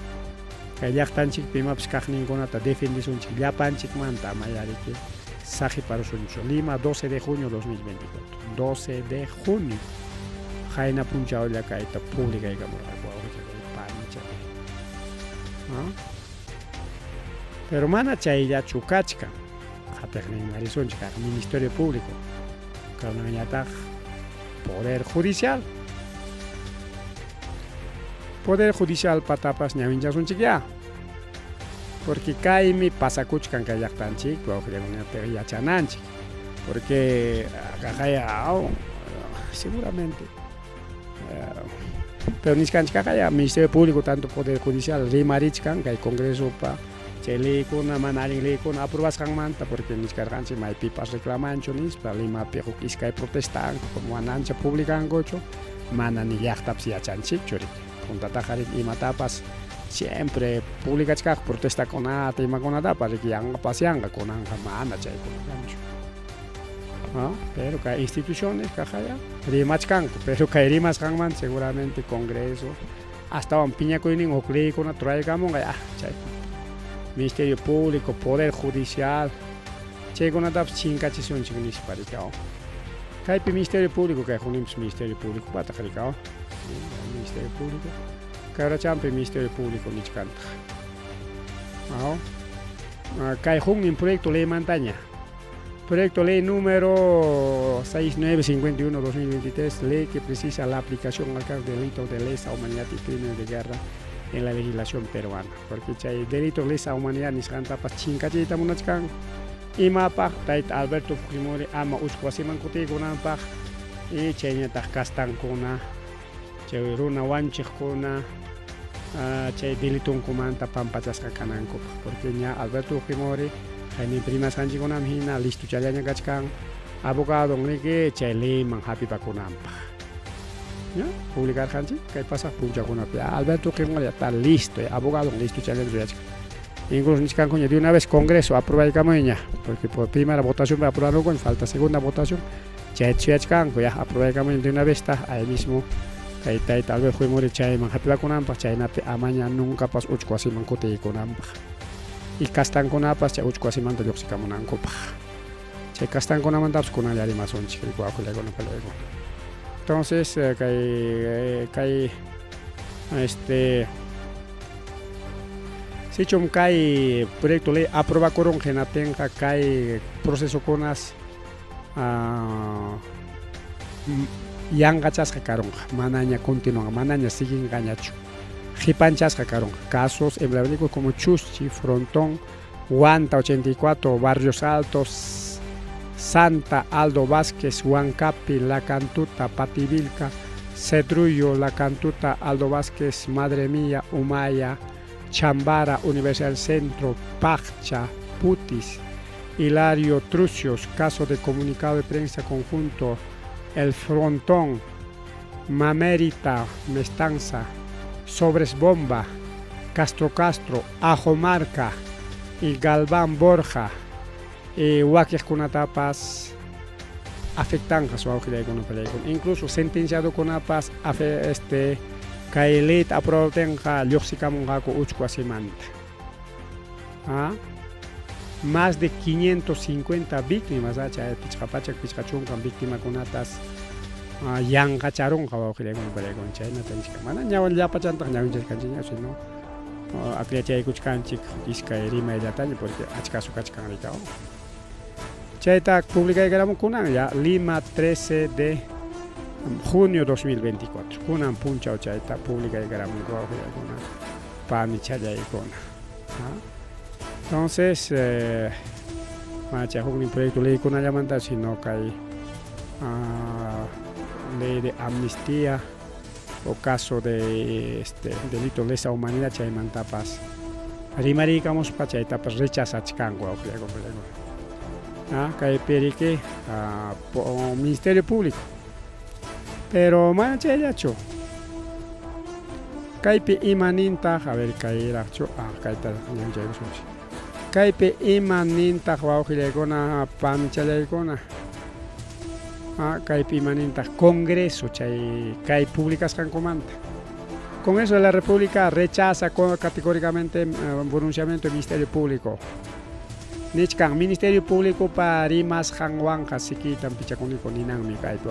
kay llaqtanchik pimapas kaqninkunata defendisunchik llapanchikmanta amayariki saqiparusunchik Lima 12 de junio 2024 12 de junio hayna punchawlla kayta publicaykamurqa panichapi pero mana chayllachu kachka qatiqninmarisunchik kaq Ministerio Público kawnañataq Poder Judicial patapas ñawinchasunchik ya porque kaymi pasakuchkan kay llaqtanchik wawqillankunata yachananchik porque kaqaya seguramente pero niskanchik kaqaya Ministerio Público tanto Poder Judicial rimarichkan kay Congresopa chay leykuna mana allin leykuna aprobasqanmanta porque niskarqanchik maypipas reclamanchu nispa Limapi huk iskay protestanku como anancha publicankuchu mana ni llaqtapas yachanchikchu puntataqa imatapas siempre publicachkaq protestakunata imakunatapas yanqapas yanqakunanqa mana chaykunakanchu pero kay instituciones kaqaya rimachkanku pero kay rimasqanman seguramente Congreso astawan piñakuynin huk leykuna turaykamunqa chay Ministerio Público, Poder Judicial, chaykunatapas chinkachisunchik nispa rikaw. Kaypi Ministerio Público kay hunimpis Ministerio Público pataq rikaw. Ministerio Público. Kayrachampi Ministerio Público nichkanta. Kay hunin proyecto ley mantaña. Proyecto ley número 6951-2023, ley que precisa la aplicación al caso de delitos de lesa humanidad y crímenes de guerra en la legislación peruana, porque chay delito lesa humanidad nisqantapas chinkachiyta munachkan imapaq tayta Alberto Fujimori ama uspasiman kutiykunanpaq y chayñataq kastankuna chay runa wanchiqkuna chay delitunkumanta pampachasqa kanankupaq porque ña Alberto Fujimori haynin primasqanchikkunam hina listuchallaña kachkan abogado niki chay leyman hapipakunanpaq publicar hanchi kay pasa punchakunapi Alberto Fujimori está listo abogado listo challenge incluso niskankuña de una vez Congreso aprobaikamuña porque por primera votación va a aprobar con falta segunda votación chay chuyachkanku ya aprobaikamuña de una vez está ahí mismo kay tayta Alberto Fujimori chayman hapipakunanpaq chaynapi amaña nunca pas uchku asiman kutiykunanpaq y kastankunapas chay uchku asimanta lluqsikamunankupaq chay kastankunamantapas kunalla rimasunchik rikuwajullakunapalaykuna. Entonces, si chum kay proyecto ley aproba koron genatenga kay proceso konas yangachasqa karonqa manaña continúa manaña siguen gañachu hipanchasqa karonqa casos emblemáticos como Chuschi, Frontón, Huanta 84, Barrios Altos, Santa, Aldo Vázquez, Huancapi, La Cantuta, Pativilca, Cedrullo, La Cantuta, Aldo Vázquez, Madre Mía, Humaya, Chambara, Universidad del Centro, Paccha, Putis, Hilario Trucios, caso de comunicado de prensa conjunto, El Frontón, Mamérita, Mestanza, Sobres Bomba, Castro, Ajomarca y Galván Borja. Wakiqkunatapas afectanqa suwawqillaykunapalaykuna incluso sentenciado kunapas kay leyta aprobatenqa lluqsikamunqaku uchku asimanta más de 550 víctimas chay pichqapachak pichqachunqa víctimakunatas yanqacharunqa wawqillaykunapalaykuna chaynata nisqa mana ñawan llapachantaq ñawinchaskanchikña sino acriachaykuchkanchik iskay rimayllataña porque achkasu kachkan rikaw chayta publicaykaramun kunan ya Lima 13 de junio 2024 kunan punchaw chayta publicaykaramun wawqillaykuna pani challaykuna entonces macha huknin proyecto leykunallamanta sino kay ley de amnistía o caso de delito de lesa humanidad chaymantapas rimarikamos pachaytapas rechazachkanku kay perique Ministerio Público pero mana chayllachu kaypi imanintaq a ver kayraqchu kayta ñanchaykusunchik kaypi imanintaq wawqillaykuna pamchallaykuna kaypi imanintaq Congreso kay publicasqankumanta Congreso de la República rechaza categóricamente el pronunciamiento del Ministerio Público. Nichkan Ministerio Público para rimas hanwanka sikitan pichakuniko ninangmi kaypi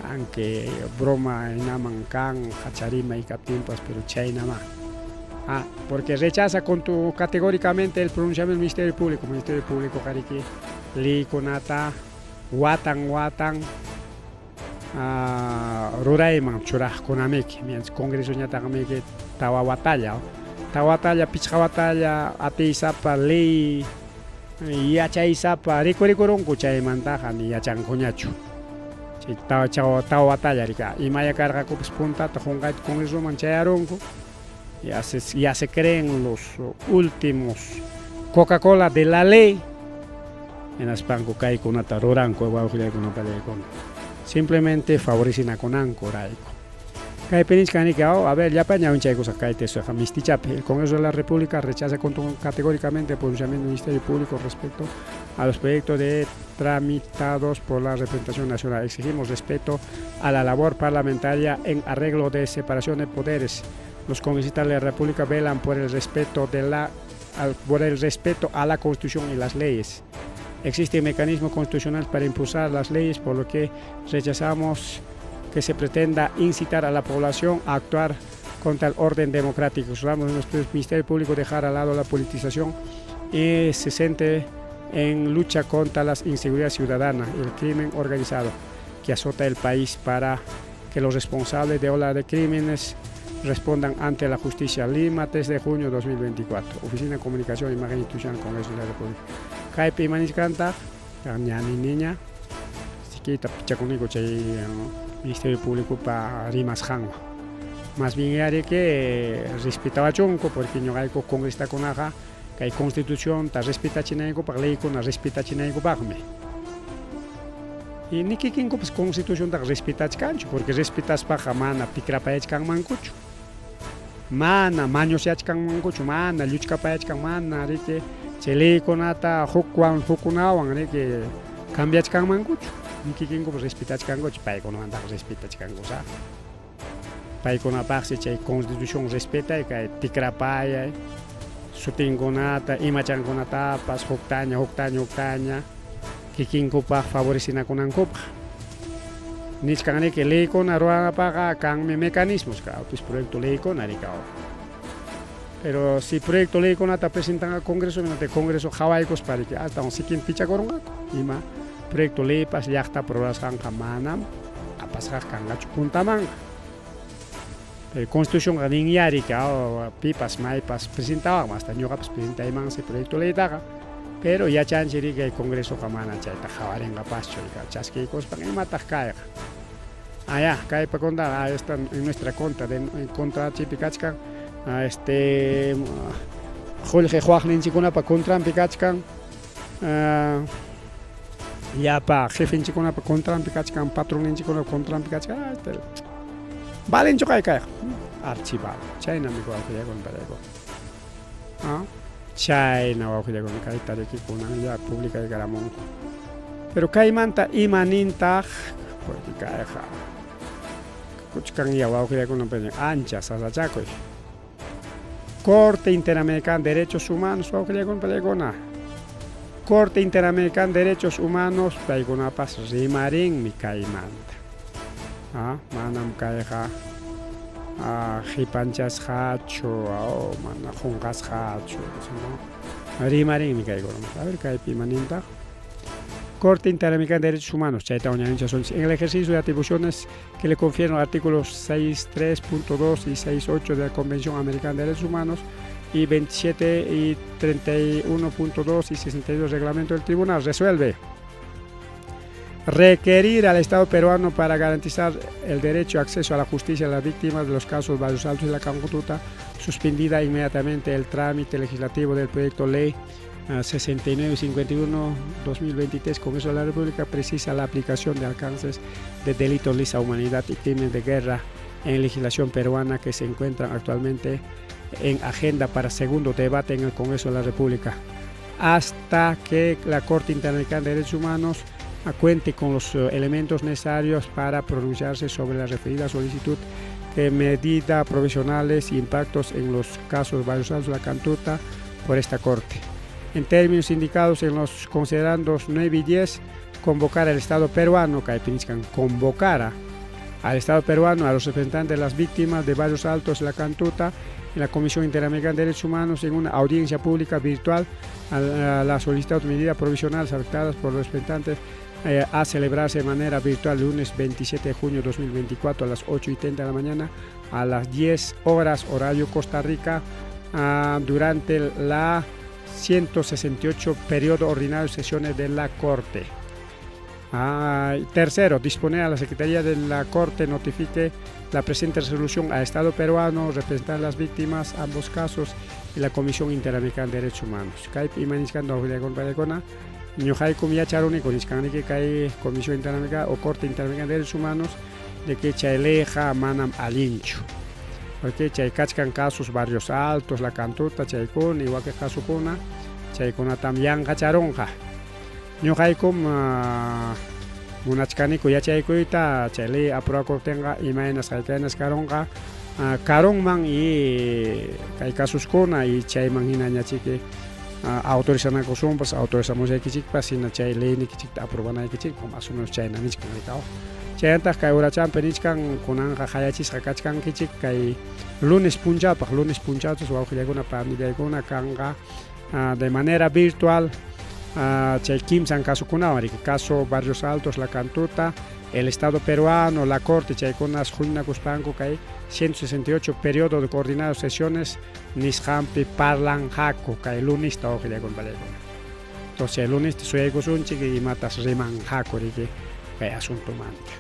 aunque broma inaman kan hacharima y kaptimpas pero chaynama. Porque rechaza categóricamente el pronunciamiento del Ministerio Público. Ministerio Público kariki likunata watan rurayman churaqkunamiki mientras Congreso ñataqmiki tawa watalla pichqa watalla atiysapa ley yachaysapa rikurunku chaymantaqa ni yachankuñachu tawa watalla rika imaya karqakupas puntata qunqayta Congresoman chayarunku ya se creen los últimos Coca-Cola de la ley en aspanku kaykunata ruranku wawqillaykunapallaykuna simplemente favorecen a Conanco raico. Kay peniscanica, a ver, ya paña un chayco sacaite eso, mistichape. El Congreso de la República rechaza categóricamente el pronunciamiento del Ministerio Público respecto a los proyectos tramitados por la representación nacional. Exigimos respeto a la labor parlamentaria en arreglo de separación de poderes. Los congresistas de la República velan por el respeto a la Constitución y las leyes. Existe un mecanismo constitucional para impulsar las leyes, por lo que rechazamos que se pretenda incitar a la población a actuar contra el orden democrático. Solicitamos a nuestro Ministerio Público dejar al lado la politización y se centre en lucha contra la inseguridad ciudadana y el crimen organizado que azota el país para que los responsables de ola de crímenes respondan ante la justicia. Lima, 3 de junio de 2024. Oficina de Comunicación, Imagen Institucional, Congreso de la República. Kaypi maniscanta, niña, siquita pichacunico chay Ministerio Público para rimas hanwa. Más bien haré que respetaba chonco porque no hay congreso con aja, que hay constitución, ta respeta chinaico para ley con respeta chinaico para me. Y ni que quien pues constitución ta respeta chancho porque respetas para mana tikra pa echkan mancucho. Mana maño se echkan mancucho, mana luchka pa echkan mana haré que chele konata hukunawan que cambia mangucho ni que quien como respeta mangucho para que no anda respeta mangucha para que no pase che constitución respeta que tikrapaya sutingonata imachangonata pas hoktaña que quien copa favorecina con ancopa ni que ley con arroa paga can mecanismos que pues proyecto ley con aricao. Pero si proyecto ley con ata presentan al Congreso, en el Congreso Hawaii's para que hasta un siquín picha coronga, ima proyecto ley pas ya está probadas kan manam, a pasar kan gacho punta manga. El Constitución gadin yari que pipas maipas presentaba hasta ñoga pues presenta iman ese proyecto ley daga, pero ya chanchiri que el Congreso kamana chaita jawarenga pascho y chasquicos para imata caer. Allá, cae para contar, ahí está en nuestra cuenta de contra Chipicachca. Jorge Juan Chicona para contra Picachcan ya para jefe Chicona para contra Picachcan patrón Chicona contra Picachcan vale en Chocay archival China mi cual que con Perego China o que con caita de aquí con ya pública de Garamón pero caimanta imaninta porque caja Cuchcan ya va que con anchas a la chaco Corte Interamericana de Derechos Humanos, Corte Interamericana de Derechos Humanos, Paigona Pas Rimarin mi caimanta. Manam caeja, Hipanchas Hacho, Mana Jungas Hacho, Rimarin mi caigona. A ver, Caipi Maninta. Corte Interamericana de Derechos Humanos, en el ejercicio de atribuciones que le confieren los artículos 6.3.2 y 6.8 de la Convención Americana de Derechos Humanos y 27 y 31.2 y 62 del Reglamento del Tribunal, resuelve. requerir al Estado peruano para garantizar el derecho a acceso a la justicia de las víctimas de los casos Barrios Altos y la Cantuta, suspendida inmediatamente el trámite legislativo del proyecto ley 6951-2023, Congreso de la República precisa la aplicación de alcances de delitos de lesa humanidad y crímenes de guerra en legislación peruana que se encuentran actualmente en agenda para segundo debate en el Congreso de la República, hasta que la Corte Interamericana de Derechos Humanos cuente con los elementos necesarios para pronunciarse sobre la referida solicitud de medidas provisionales y impactos en los casos Barrios Altos de la Cantuta por esta Corte. En términos indicados en los considerandos 9 y 10, convocar al Estado peruano, convocara al Estado peruano, a los representantes de las víctimas de Barrios Altos de la Cantuta en la Comisión Interamericana de Derechos Humanos en una audiencia pública virtual a las solicitadas medidas provisionales afectadas por los representantes a celebrarse de manera virtual el lunes 27 de junio de 2024 a las 8:30 de la mañana a las 10 horas horario Costa Rica durante la 168 periodo ordinario de sesiones de la Corte. Tercero, disponer a la Secretaría de la Corte notifique la presente resolución al Estado peruano, representar a las víctimas, ambos casos, y la Comisión Interamericana de Derechos Humanos. Kai imaniskan dohule con palecona, ñojai kumia charuni con iskaniki kai Comisión Interamericana o Corte Interamericana de Derechos Humanos de que chaileja manam alincho. Porque chay kachkan casos Barrios Altos, la Cantuta, chaykun, igual que casukuna, chaykuna también cacharonja. Ñojaikum munachkaniko yachaykuita chayle apruako tenga imaynas kaykanas karonga karonman y kay kasuskuna y chayman hina ñachiki autorizanakusumpas autorizamos yaykichikpas sina chay leyni kichikta aprobanaykichik como asumimos chayna nichkan aytaw chayantaq kay urachampi nichkan kunanja hayachisqa kachkankichik kay lunes punchapaq wawqillaykuna familiaykuna kanqa de manera virtual. Chay kimsan casukunawan caso Barrios Altos, la Cantuta, el Estado peruano, la Corte, chaykunas huinakuspanku kay 168 periodo de coordinado sesiones nishampi parlan haku kay lunes tawqillaykun palaykuna. Entonces el lunes suyaykusunchik y matas riman haku riki kay asunto manta.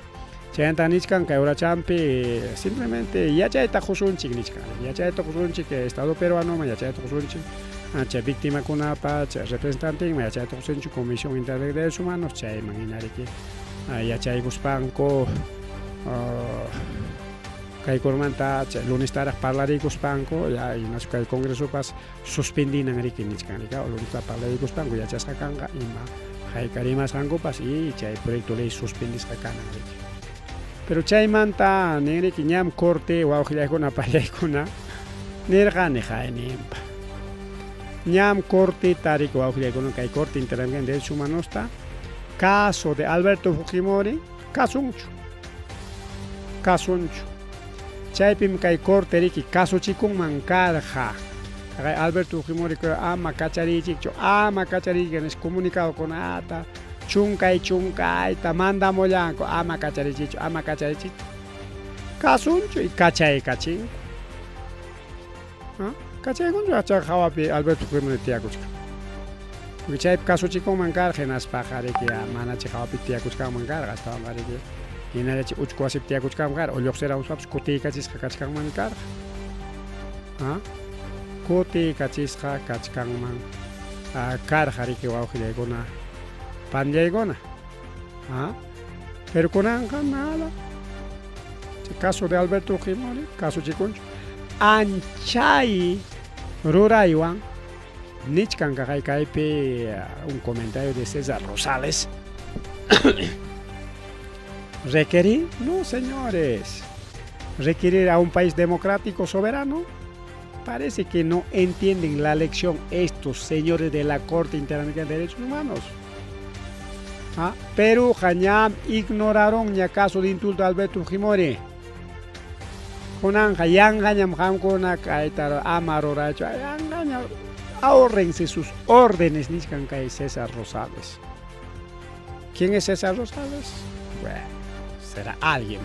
Chayanta nichkan kay urachampi simplemente yachayta husunchik nichkan, yachayta husunchik Estado peruano yachayta husunchik chay víctima kunapa, chay representante, chay tosenchu Comisión Interamericana de Derechos Humanos, chay manginariki, chay guspanko, kay kormanta, chay lunes taras parlari guspanko, ya y nas kay Congreso pas suspendinan riki nichkanika, o lunes parlari guspanko, ya chay sakanga, ima, kay karima sango pas y chay proyecto ley suspendis sakana riki. Pero chay manta, niriki ñam corte, wawqillaykuna pallaykuna, nirgane jay nimpa. Ñam Corte Tarico Auxiliacono Kai Corte Interamericana de Derechos Humanos caso de Alberto Fujimori casuncho chaypim Kai Corte Riki caso chikun mancarja Alberto Fujimori que ama cacharichi que es comunicado con ata chuncay ta manda moyanco ama cacharichi casuncho y cachay cachín Cachay con yo chajawapi Alberto Fujimori tiakuchka. Porque chay caso chico mancar genas pajare que mana chajawapi tiakuchka mancar gastaba mare que y nada chi uchkwasip tiakuchka mancar o yoxera uspaps kuti kachis kachkan mancar. Kuti kachis kachkan man kar jari que waujile gona panyay gona. Pero con nada. Caso de Alberto Fujimori, caso chiconcho. Anchay Ruraywan Nichkan Kaipe un comentario de César Rosales. ¿Requerir? No, señores. ¿Requerir a un país democrático soberano? Parece que no entienden la lección estos señores de la Corte Interamericana de Derechos Humanos. Perú, Jañam, ignoraron ya caso de indulto a Alberto Fujimori. Kunanja yangañam hamkuna kaitaro amaroracho yangaña ahórrense sus órdenes nichkan kay César Rosales. ¿Quién es César Rosales? Bueno, será alguien,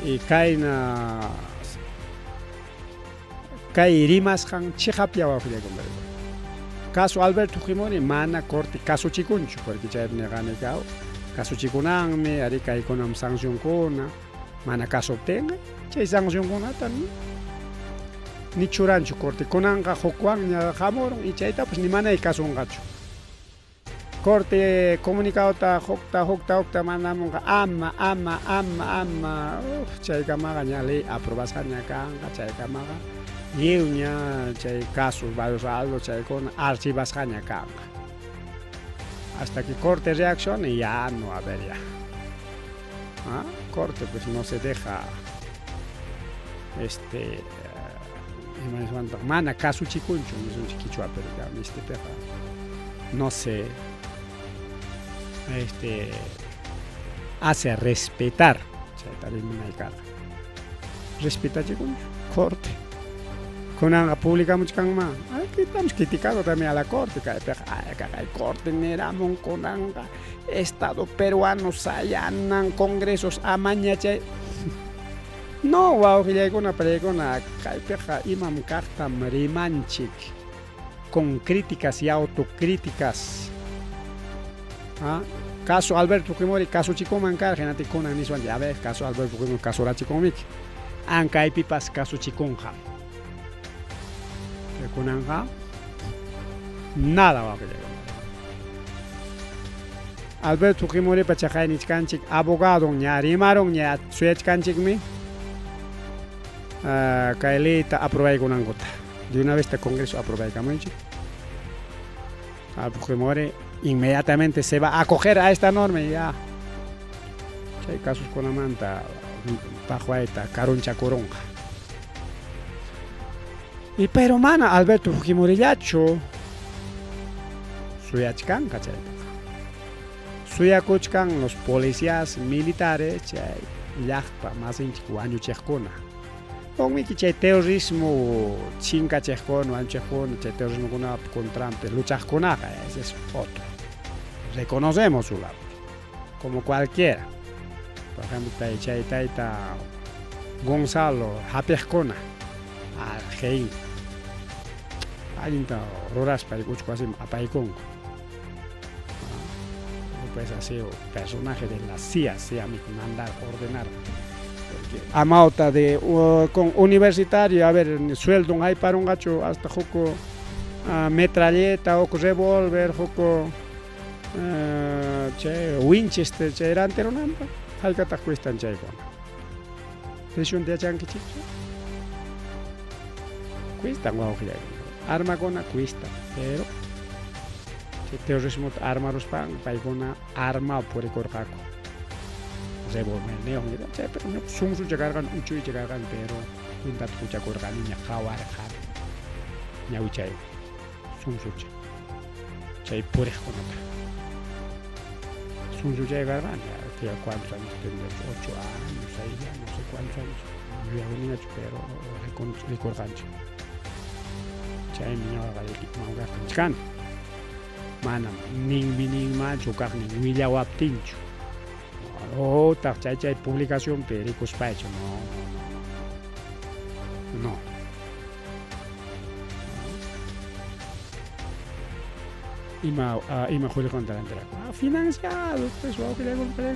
y kay rimas han chihapia wafile con caso Alberto Fujimori mana corte caso chikunchu porque chay negane cao caso chikunangmi ari kay kunam sanción kuna mana caso obtenga chay sanción kuna tan ni churanchu corte kunanga hokwan nya jamoron y chayta pues ni mana y caso ngacho corte comunicado ta hokta manamunga ama chay kamaga nya ley aprobasaña kanga chay kamaga Niuña, chay casos, varios algo, chay con archivas caña canga. Hasta que corte reacción y ya no a ver ya. ¿Ah? Corte, pues no se deja. Mana caso chicuncho, es un chiquichua, pero ya viste peja. No se hace respetar. Chay tal respeta chicuncho, corte. Con la pública mucho más. Aquí estamos criticando también a la corte, que el corte neramos con Estado peruano, sayanan congresos amañache. No, wow, que llega una pregunta, que imam carta marimanchik con críticas y autocríticas. ¿Ah? Caso Alberto Fujimori, caso Chico Mancar, gente con aniswan, ya ves, caso Alberto Fujimori, caso Rachicomik. Ancay pipas, caso Chiconja. Kunanga nada va a querer. Alberto Fujimori pachajay nichkanchik abogado ña rimaron ña suyachkanchik mi kailita aprobay kunangota. De una vez este congreso aprobay kamunchik. Alberto Fujimori inmediatamente se va a acoger a esta norma y ya. Hay casos con la manta bajo esta caruncha coronja. Y pero mana Alberto Fujimori yacho suyachkan ¿cachai? Suyakuchkan los policías militares chay llaqta masinchik wañuchiqkuna. Onmiki chay terrorismo chinka chayqkuna wañuchiqkuna chay terrorismo kuna contrampe luchaqkunaqa ese es otro. Reconocemos su labor como cualquiera. Por ejemplo, chay taita Gonzalo Hapiqkuna Argein Alinta Roras para el así apaicón. Pues así personaje de la CIA se a mi mandar ordenar. Amauta de con universitario a ver sueldo hay para un gacho hasta joco metralleta o revólver joco che Winchester che eran teronamba halkata cuestan che con. Presión de chanquichicho. Cuesta un arma con cuesta, pero si terrorismo arma los pan, paigona arma por el corjaco. Revólver, neón, pero no somos un chacargan, un chuy chacargan, pero un dato cucha corgan, niña jawar, niña uchay, somos un chay por el corjaco. Somos un chacargan, ya cuántos años tendré, 8 años, 6 años, no sé cuántos años. Yo ya venía, pero recorgancho. Chay niño manga kanchkan mana ning macho carne willa waptincho chay publicación pericos pacho no ima Julio contra financiado pues wow que le golpea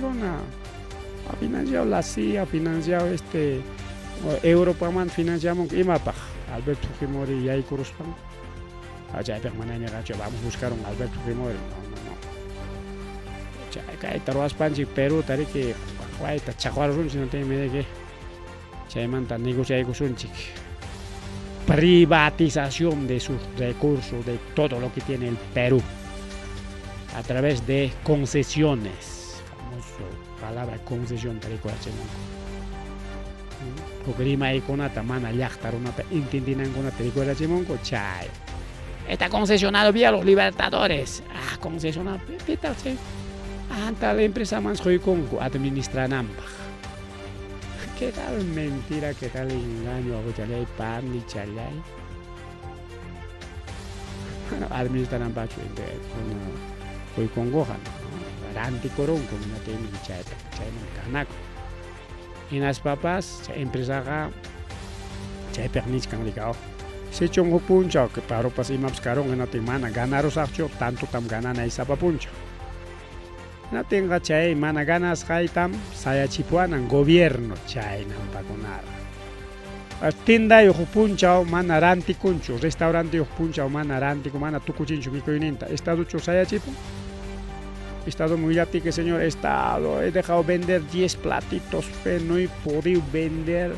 ha financiado la CIA ha financiado Europa man financiamos ima pa Alberto Fujimori y ahí corresponde. Allá hay permanente gacho, vamos a buscar un Alberto Fujimori. No. Ya hay taruas panchi Perú, tari que guay, tachajuarun si no tiene medio que. Ya manta negocia con un chic. Privatización de sus recursos, de todo lo que tiene el Perú, a través de concesiones. Famoso palabra concesión, tari que porque rima y con ata mana yachtar una intendinan con ata rico chimonco chay está concesionado vía los Libertadores concesionado pita che anta la empresa más hoy con administra namba qué tal mentira qué tal engaño a chalay pan ni chalay administra namba hoy con gohan ranti corón con una técnica chay canaco. En las papas, empresa chay pernis kan ligao. Se chongo puncha que paro pas imaps karong na mana ganaros archo tanto tam ganana isapa puncha. Na tenga chay mana ganas haitam saya chipuanan gobierno chay nampakonar. Tinda yo puncha mana ranti kuncho restaurante yo puncha mana ranti mana tukuchincho mikoininta. Estado cho saya chipu. Estado muy lati que señor estado he dejado vender 10 platitos pero no he podido vender.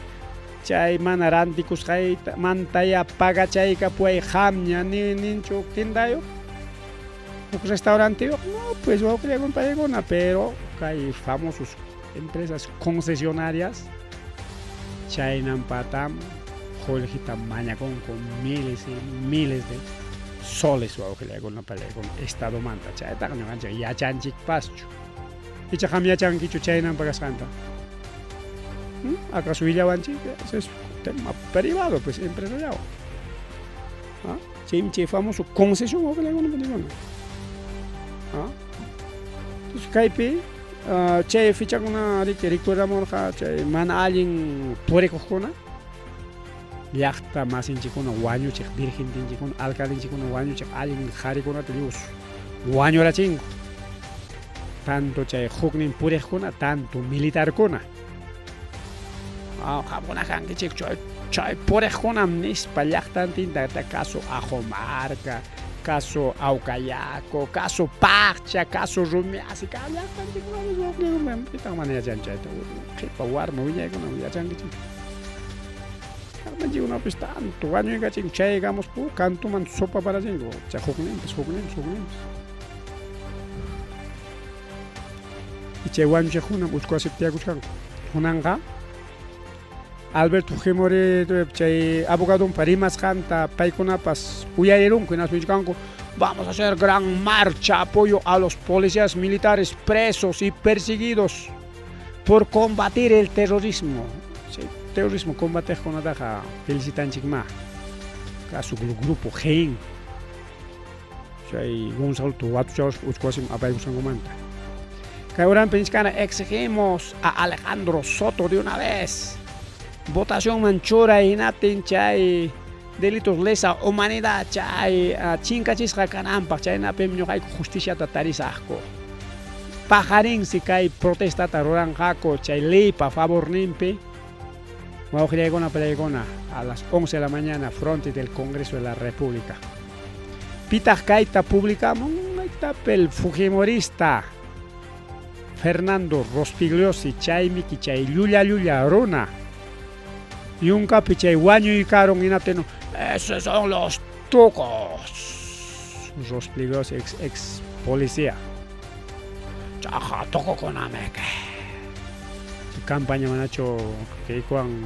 Chay manarantikus hay mantaya paga chay kapuay hamña ni nincho tindayo un restaurante no pues voy a crear un paregona pero hay famosos empresas concesionarias chay nampatam joljita maña con miles y miles de soles voy a crear una paregona estado manta chay taqño gancha ya chanchik pascho y chahamya chankichu chay nampagas canta. ¿Acaso Villavanchi? Ese es un tema privado, pues empresarial. ¿Ah? Che famoso concesión o que le hago una película. ¿Ah? Entonces, Caipi, che ficha con una recuerda morja, che man alguien puede cojonar. Yachta más en chico, no guaño, che dirigente en chico, alcalde en chico, no guaño, che alguien jari con una televisión. Guaño la chingo. Tanto che jugnin puede cojonar, tanto militar cona. Japona hangi chik choy por ejonam nis pallaqtantin ta caso Ajomarca, caso Aucayaco, caso Parcha, caso Rumiasi, pallaqtantin no pita manera chanchayta qipa warma wiñaykuna yachanki chik. Armanchik una pues tanto año gachik chay digamos pu cantuman sopa para chingo, cha huknimpis. Y chay wanche junam usko aceptiakuskanku. Junanga Alberto Fujimori chay abogado parimas canta paikunapas uyarirun kunas michkanku vamos a hacer gran marcha apoyo a los policías militares presos y perseguidos por combatir el terrorismo. Sí, terrorismo combate con ataja felicitan chikma. Caso grupo Hein. Chay Gonzalo Tuatuchos uskosim apaykusangumanta. Kauran pinchkana exigimos a Alejandro Soto de una vez. Votación manchura y natin chay delitos lesa humanidad chay chinkachisqa kananpaq chay napim ñuqayku justiciata tarisaqku pajarin si kay protestata ruranqaku chay leypa favorninpi wawqillaykuna palaykuna a las 11 de la mañana frente del Congreso de la República pitaq kayta publicamos el fujimorista Fernando Rospigliosi chaymi ki chay llulla runa y un capiche guaño y caro inateno. Esos son los tucos. Los pligos ex policía. Chaja toco con ameque. Campaña manacho que con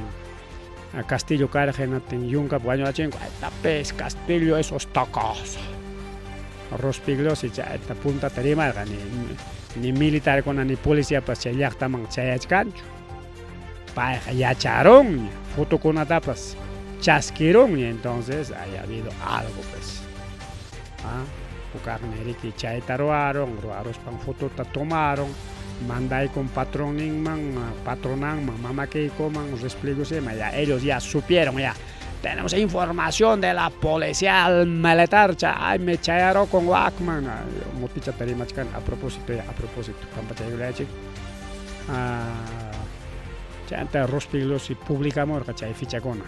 a Castillo Cargenaten Yunca guaño la chingo. Tapes Castillo esos tocos. Los pligos y ya esta punta tarima ni militar con ni policía pues ya estaban chayachcancho. Ya charón, foto con tapas, chasquirón y entonces haya habido algo pues. Bucarneri que chay taruaron, pan foto tomaron, mandai con patronan, mamá que coman, los despliegos ya ellos ya supieron ya. Tenemos información de la policía militar, ay me chayaron con Walkman, moticha tarimachkan a propósito, campachayulachi. Chanta Rospiglos y publicamos chay fichacona.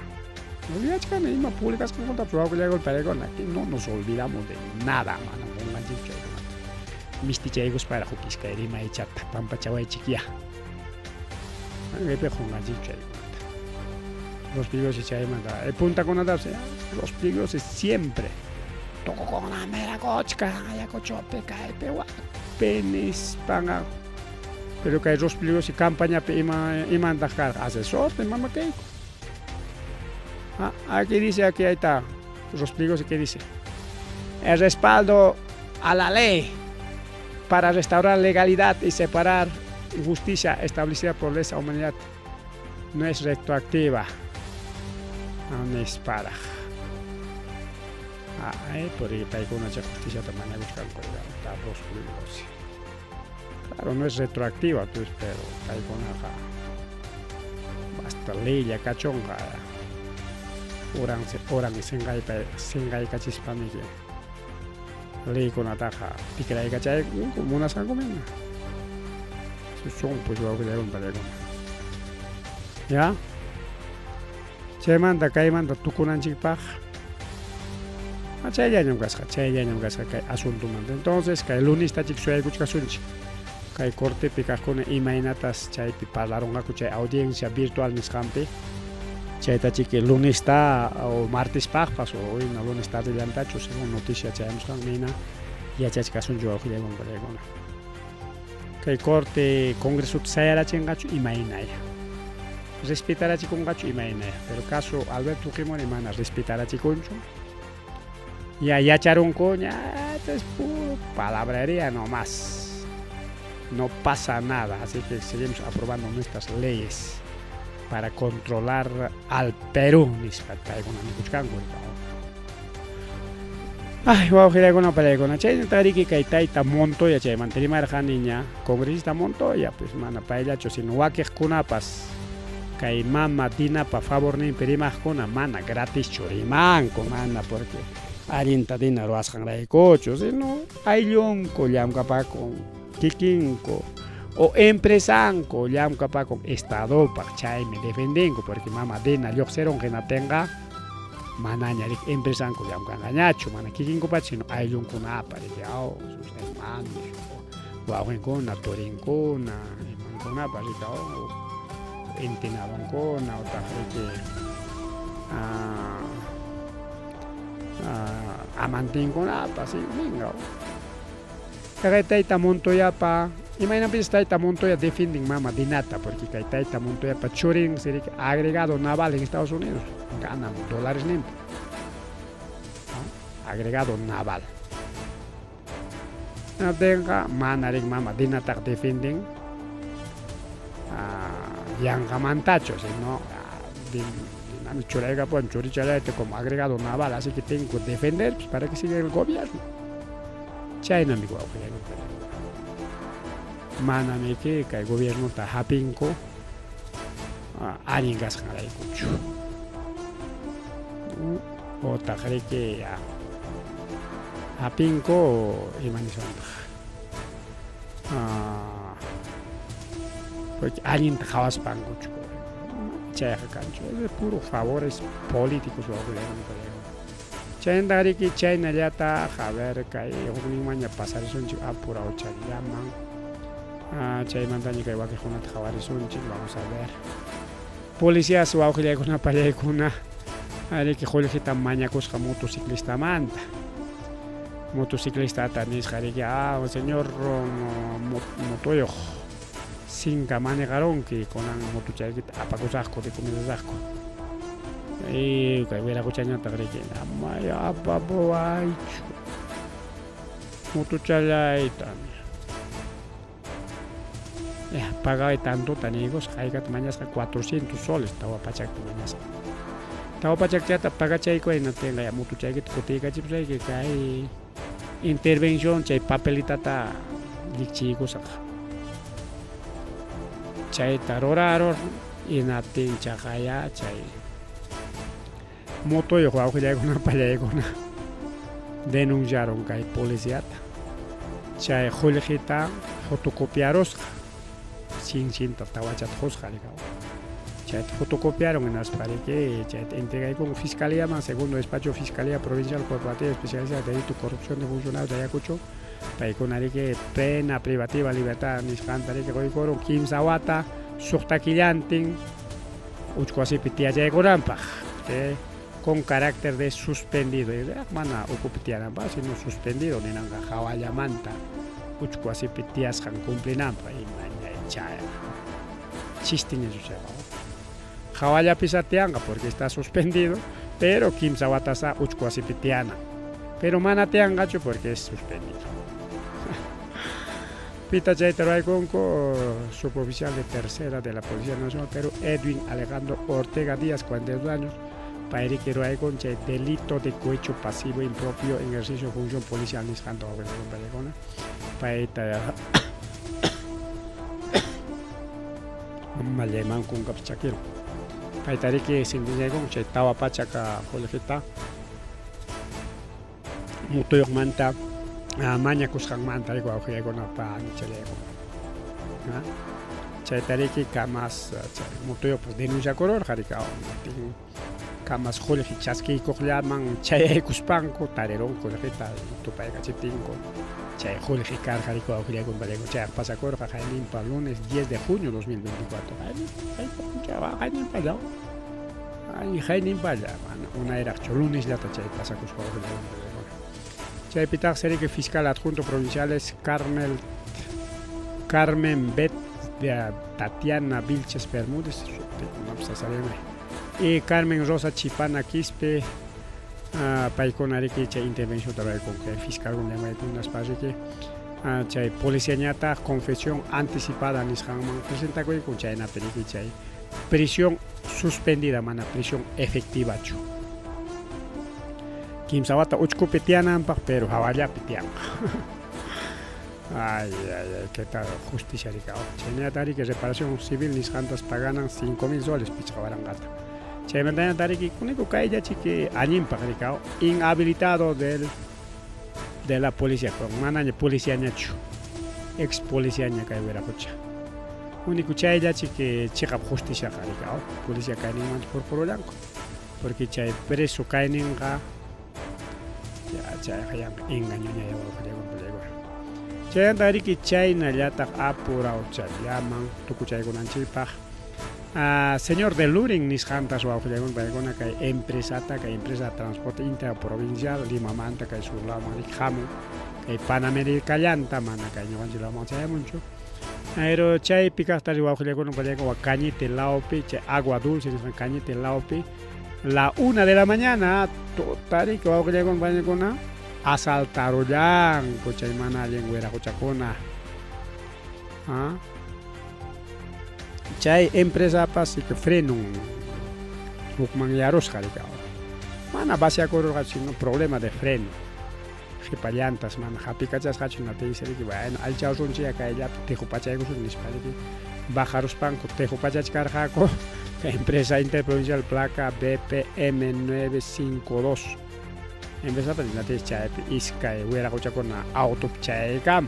No olvides que me publicas con contra probable que el paregona. No nos olvidamos de nada, mano. Un ganchito. Misti chaygos para jukisca erima y chata pampa chawai chiquia. Angepe con ganchito. Rospiglos y chay manda. El punta con nada, Rospiglos es siempre. Toco con la mera cochca, ya cochope cae pewa. Penis panga. Pero que hay dos pliegos y campaña iman dejar asesor de mamá Keiko. Aquí dice, aquí ahí está, los pliegos y que dice, el respaldo a la ley para restaurar legalidad y separar justicia establecida por lesa humanidad no es retroactiva, no es para. Por ahí hay una justicia también buscar los pliegos. Claro, no es retroactiva, pues, pero hay con basta ley ya cachonga. orang sengay kachispamiki leykunataqa tikraykachay munasqankumina son pues wawqillaykuna ya chaymanta kaymanta tukunanchikpaq chayllañam kasqa kay asuntumanta entonces kay lunistachik suyaykuchkasunchik kay cortepi kaqkuna imaynatas chaypi parlaronqaku chay audiencia virtual nisqanpi chaytachik lunista o martespaqpas o lunes tardellantachu según noticia chayamusqan nina yachachkasunchik wawqillaykuna kay corte congresuta sayarachinqachu imaynaya respetarachikunqachu imaynaya pero caso Alberto Fujimori mana respetarachikunchu ya yacharunku esto es puro palabrería nomás no pasa nada así que seguimos aprobando nuestras leyes para controlar al Perú ay wawqillaykuna palaykuna chaynatariki kay tayta Montoya chay manterimarqaniña congresista Montoya pues mana payllachu sino wakiqkunapas kay mama dinapa favorninpi rimaqkuna mana gratis rimanku mana porque allinta dina ruwasqanraykuchu sino ayllunku llamkapakun kikinku o empresanku llamkapakun estadopaq chaymi defendinku porque mama dina lluqsirunqinatinqa manañarik empresanku llamkanqañachu mana kikinkupachu sino ayllunkunapa sus hermanos wawqinkuna turinkuna imankunapa entinadonkuna utaq amantinkunapas ninqa kay tayta Montoyapa imaynapish tayta Montoya defending mama dinata porque kay tayta Montoyapa churin serik agregado naval en Estados Unidos ganan dólares limpios agregado naval natenqa manarik mama dinata defending yanqamantachu sino churayqa pueden churicharayta como agregado naval así que tengo que defender pues, para que siga el gobierno chaynami wawqillaykuna manamiki kay gobiernuta hapinku allin kasqanraykuchu otaq riki hapinku imanishuntaq porque allinta qhawaspankuchu chayqa kanchu es puro favores políticos wawqillaykuna chayntariki chaynallata a ver kay hukninmanña pasarisunchik apurado chayllaman chaymantaña kay wakiqkunata qhawarisunchik vamos a ver policías wawqillaykuna pallaykuna ariki qullqita mañakusqa motociclistata nisqa riki señor motoyoq sinqa manejaronki kunan motochaykita apakusaqku recomendassaqku kay wiraquchañataq riki amaya apapu aychu motochallayta pagay tantuta nigusqa hayk'ata mañasqa 400 soles tawa pachakta mañasqa tawa pachakchata pagachaykunatinqa motochaykita kutiykachipusayki kay intervención chay papelitata llikchiykusqa chayta rurarur inatin chaqaya chay motoyoq wawqillaykuna pallaykuna denunciaron kay policíata chay qullqita fotocopiarusqa cincinta tawachata qusqa chayta fotocopiaron hinaspariki chayta entregaykun fiscaliaman segundo despacho fiscalía provincial corporativa especializada de delito corrupción de funcionarios de Ayacucho paykunariki pena privativa libertad nisqantariki quykurun kimsa wata suqtakillantin uchkuwasipi tiyachaykunanpaq con carácter de suspendido mana ukupi tiyananpaq sino suspendido ninanqa hawallamanta uchkuwasipi tiyasqan cumplinanpaq imañay chayqa chistiñachu chayqa hawallapisa tiyanqa porque está suspendido pero kimsa watasa uchkuwasipi tiyanan pero mana tiyanqachu porque es suspendido pita chayta ruraykunku suboficial de tercera de la Policía Nacional Perú Edwin Alejandro Ortega Díaz 42 años payriki ruraykun chay delito de cohecho pasivo impropio en ejercicio de función policial nisqanta wawqillaykuna payta mallaymankunkapas chakirun paytariki sintiñaykun chay tawa pachaka colegita mutuyuqmanta mañakusqanmanta rayku awqillaykunapa nichalaykun chaytariki kamas chay mutuyuqpas denunciakururqa rikawan kamas colegio chaskiykuqllaman chayaykuspanku tariron colegita tupaykachitinko chay colegio karqa rikuq awqillaykunpa chayqa pasakurqa qayninpa lunes 10 de junio 2024 qayninpalla mana unayraqchu lunesllata chay pasakuspa awqillaykunpa chaypitaq seriki fiscal adjunto provinciales Carmen Bet Tatiana Vilches Bermúdez y Carmen Rosa Chipana Quispe paykunariki chay intervención tarayku fiscal llamaykunas pariki chay policiañata confesión anticipada nisqanman presentakuyku chaynapiriki chay prisión suspendida mana prisión efectivachu kimsa wata uchkupi tiyananpaq pero hawallapi tiyanqa ay qué tal justicia rikaw chaynatariki reparación civil nisqantas paganan 5,000 soles pichqawaranqata chaymantañatariki kuniku kayllachiki allinpaq rikaw inhabilitado de la policía manaña policiañachu ex policiaña kay wiraqucha uniku chayllachiki chiqap justicia rikaw policía kayninmanta purpurullanku porque chay preso kayninqa chayqa yanqa engañoña yawaqllakunpallayku chaymantariki chaynallataq apuraw llaman tukuchaykunanchikpaq señor de Lurin nisqantas wawqillaykunpaykuna kay empresa de transporte interprovincial Limamanta kay surlaman hamun kay Panamericallanta mana kay ñuqanchikllaman chayamunchu pero chaypi kaqtari wawqillaykunpaykuna Cañete Laupi chay agua dulce nisqan Cañete Laupi la 1 de la mañana tutariki wawqillaykunpaykuna asaltarullanku chay mana allin wiraquchakuna chay empresapas frenun hukman yarusqa rikaw mana vaciakururqa sino problema de freno qhipa mana hapikachasqachu natisiriki bueno alchawsunchik kayllapi tijupachaykusun nispariki bajaruspanku tijupachachkarqaku empresa interprovincial placa BPM 952 empresapas natis chaypi iskay wiraquchakuna autopi chaykam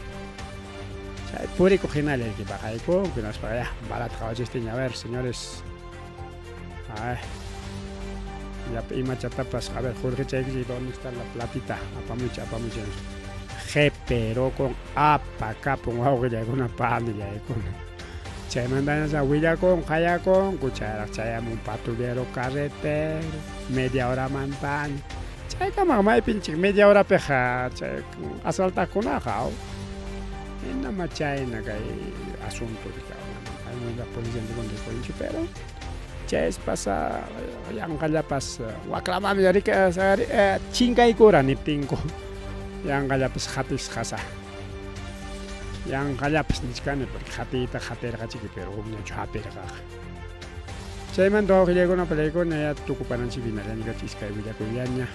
chay puriku hinallayki baqayku kunaspa ya balata qhawachistin a ver señores ya imachatapas a ver Jorge chayki dónde está la platita apamucha pero con apakapun wawqillaykuna pandillaykuna chaymantaña willakun qayakun kuchayraq chayamun patrullero carretero media hora mantaña chaykaman maypinchik media hora peja chay asaltakunaqa inama chayna kay asunto la policía de pero chay pasa yanqallapas waklamami rika chinkaykura niptinku yanqallapas hatisqasa yanqallapas nichkani porque hatirqachiki pero humñachu hapirqaqa chaymanta wawqillaykunapallaykuna tukupananchik vinallañiqa iskay willakullaña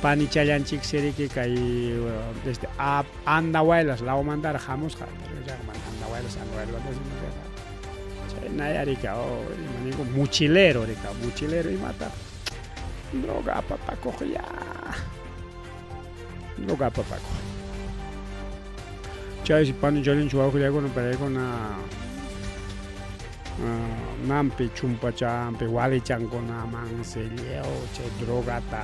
panichallanchik seriki kay desde Andahuaylas lawmantara hamusqa pero llaqman Andahuaylas chaynaya rika imaniku mochilero imata droga apapakuq droga apapakuq chaysi panichallanchik wawqillaykunapallaykuna nampi chumpachampi walichankunaman selleo chay drogata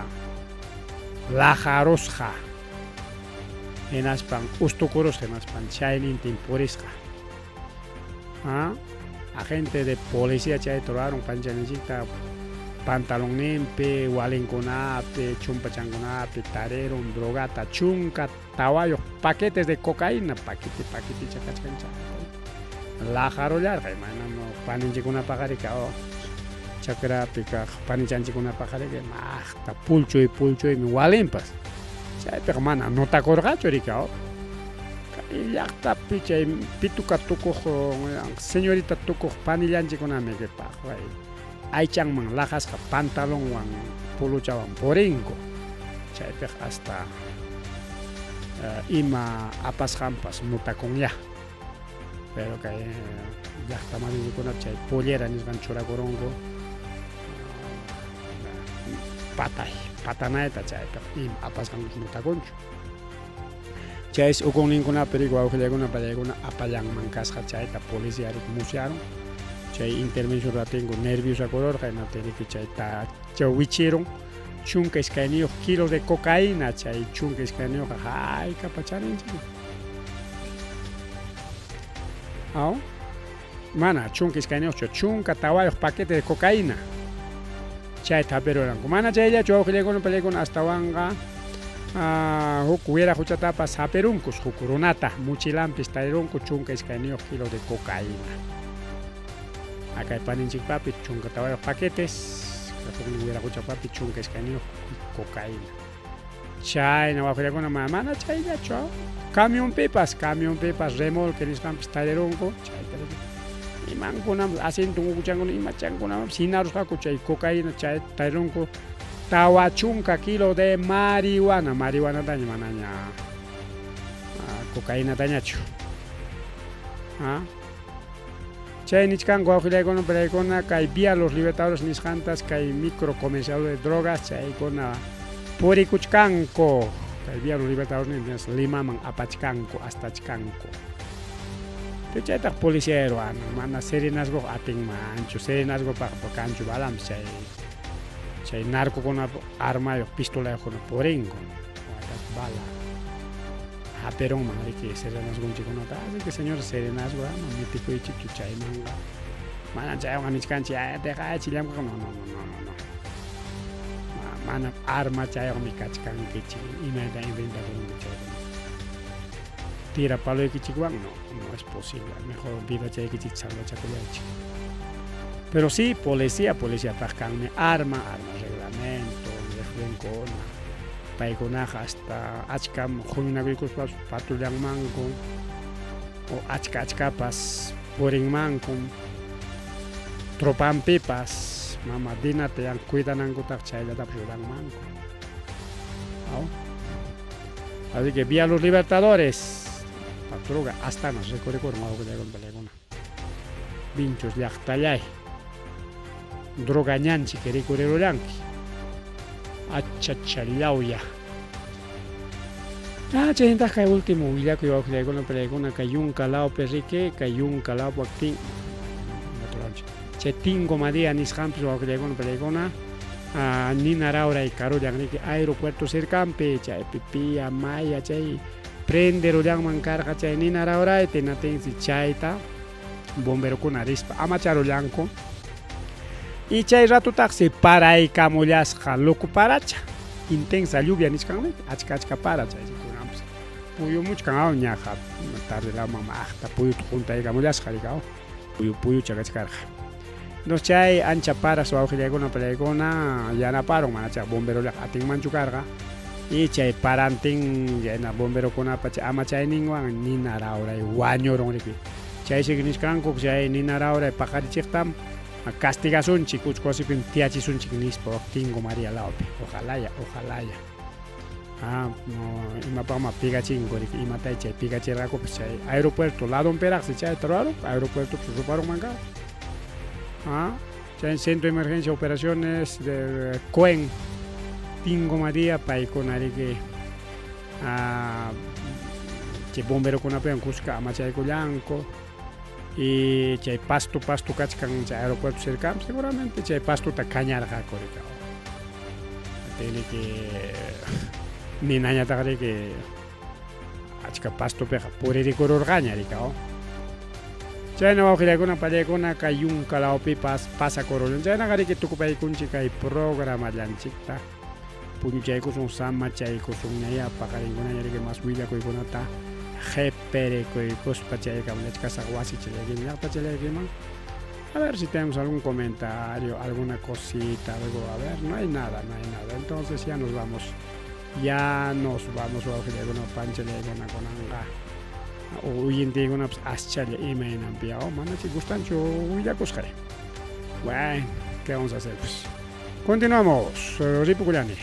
lajarusqa hinaspan ustukurusqa hinaspan chaynintin purisqa agente de policía chay turaron panchanchikta pantalonninpi walinkunapi chumpachankunapi tareron drogata chunka tawayuq paquetes de cocaína paquete chakachkancha lajarullarqa imanano paninchikunapaqqa rika chakrapi kaq panichanchikunapaqqa rika maqta pulchuymi walinpas chaypiqa mana notakurqachu rika kay llaqtapi chay pituqa tukuq señorita tukuq panillanchikunami kipaq aychanman lajasqa pantalonwan puluchawan purinku chaypiqa hasta ima apasqanpas notakunlla pero kay llaqtamanikunapi chay pollera nisqan churakurunku patanayta chayta apasqankus mutakunchu. Chays ukunninkuna perigo awqilakuna pallaykuna apallanman kasqa chayta policía musyaron. Chay intervención ratingo nerviosa colorqa inatiriki chayta wichiron chunka iskayniyuq kilos de cocaína chay chunka iskayniyuqa hayka pacharinchik. ¿Ah? Mana chunka iskayniyuqchu chunka tawayuq paquete de cocaína. Chayta aperoranku. Mana chayllachu awqillaykuna pallaykuna astawanqa huk wira huchatapas aperunkus huk runata muchilampis tarirunku chunka iskayniyuq kilos de cocaína. Acá paninchikpapi chunka tawayuq paquetes huk wira huchapapi chunka iskayniyuq cocaína. Chayna wawqillaykuna mana chayllachu camionpipas remolque nisqanpis tarirunku chayta imankunaman asientu ukuchankuna imachankunaman sinarusqaku chay cocaína chay tarirunku tawa chunka kilo de marihuana taña manaña cocaína tañachu. Chay nichkanku wawqillaykuna palaykuna kay vía Los Libertadores nisqantas kay microcomerciador de drogas chaykuna purikuchkanku kay vía Los Libertadores nisqantas Limaman apachkanku astachkanku. Chaytaq policía eruana mana serenazgo atinmanchu serenazgo pakanchu balanpi chay narcokuna armayuq pistolayuqkuna puringu watas bala aperonman riki serenazgunchikkunata así que señor serenazgo mitikuychikchu chaymanga mana chaywan nichkanchik dejaychik llamkaq no mana arma chaywanmi kachkankichik imayta inventakunki chaykuna tira paloykichikwan no es posible mejor vida chaykichik salvachakullaychik. Pero sí, policía pajkanmi armas, reglamento, reglamenkuna, paykunaqa hasta achkam huñunakuykuspas patrullanmanku o achkapas purinmanku, tropanpipas mamadinata yan cuidanankutaq chayllatapas ruranmanku. Así que vía Los Libertadores patruga hasta nos recorrikurun wawqillaykuna palaykuna vinchus llaqtallay droga ñanchik rikuririranki achachallawya. Chayntaqa kay último willakuy wawqillaykuna palaykuna kay yunkalawpi riki kay yunkalawpi tin chay Tingo María nisqanpis wawqillaykuna palaykuna Ninaraura y Carollan riki aeropuerto cercanpi chaypi Pía Maya chay prende rollanman karqa chay Ninaraura tinatinsi chayta bomberokuna rispa amacharullanku y chay ratutaqsi paraykamullasqa lokuparacha intensa lluvia nisqanmi achka para chaykunapis puyumuchkan ñaqa tardelaman maqta puyuta juntaykamullasqa rikaw puyu chakachkarqa. Nos chay ancha paras wawqillaykuna palaykuna yanaparon mana chay bomberolaq atinmanchu karqa y chay parantin yana bomberokunapa chay ama chayninwan Ninaraura wañuron riki chayshik nisqanku chay Ninaraura paqarichiqtam castigasunchik uchqusipin tiyachisunchik nispa Tingo María lawpi ojalá ya imapaqma pigachinku riki imatay chay pigachirqakupis chay aeropuerto ladonpiraqsi chay taruaron aeropuerto ruparonmanqa chay centro de emergencia operaciones de Coen Tingo María paykuna riki chay bomberokunapiwan kushka ama chaykullanku y chay pasto kachkan chay aeropuerto cercano seguramente chay pastuta kañarqaku rika tili que ninañataqa riki achka pastopiqa puririkururqaña rika chayna wawqillaykuna pallaykuna kay yunkalawpi pasakurullan chaynaqa riki tukupaykunchik kay programallanchikta puñuchaykusun samachaykusun ñaya paqarinkunaña riki mas willakuykunata jeperikuykuspa chaykamulachkasaq wasichillaykiman llaqtachillaykiman. A ver si tenemos algún comentario, alguna cosita, algo, a ver, no hay nada, entonces ya nos vamos wawqillaykuna panchallaykuna kunanqa uyintiykuna aschalla imaynanpi mana gustanchu willakusqay. Bueno, ¿qué vamos a hacer? Pues continuamos, Ripukullani.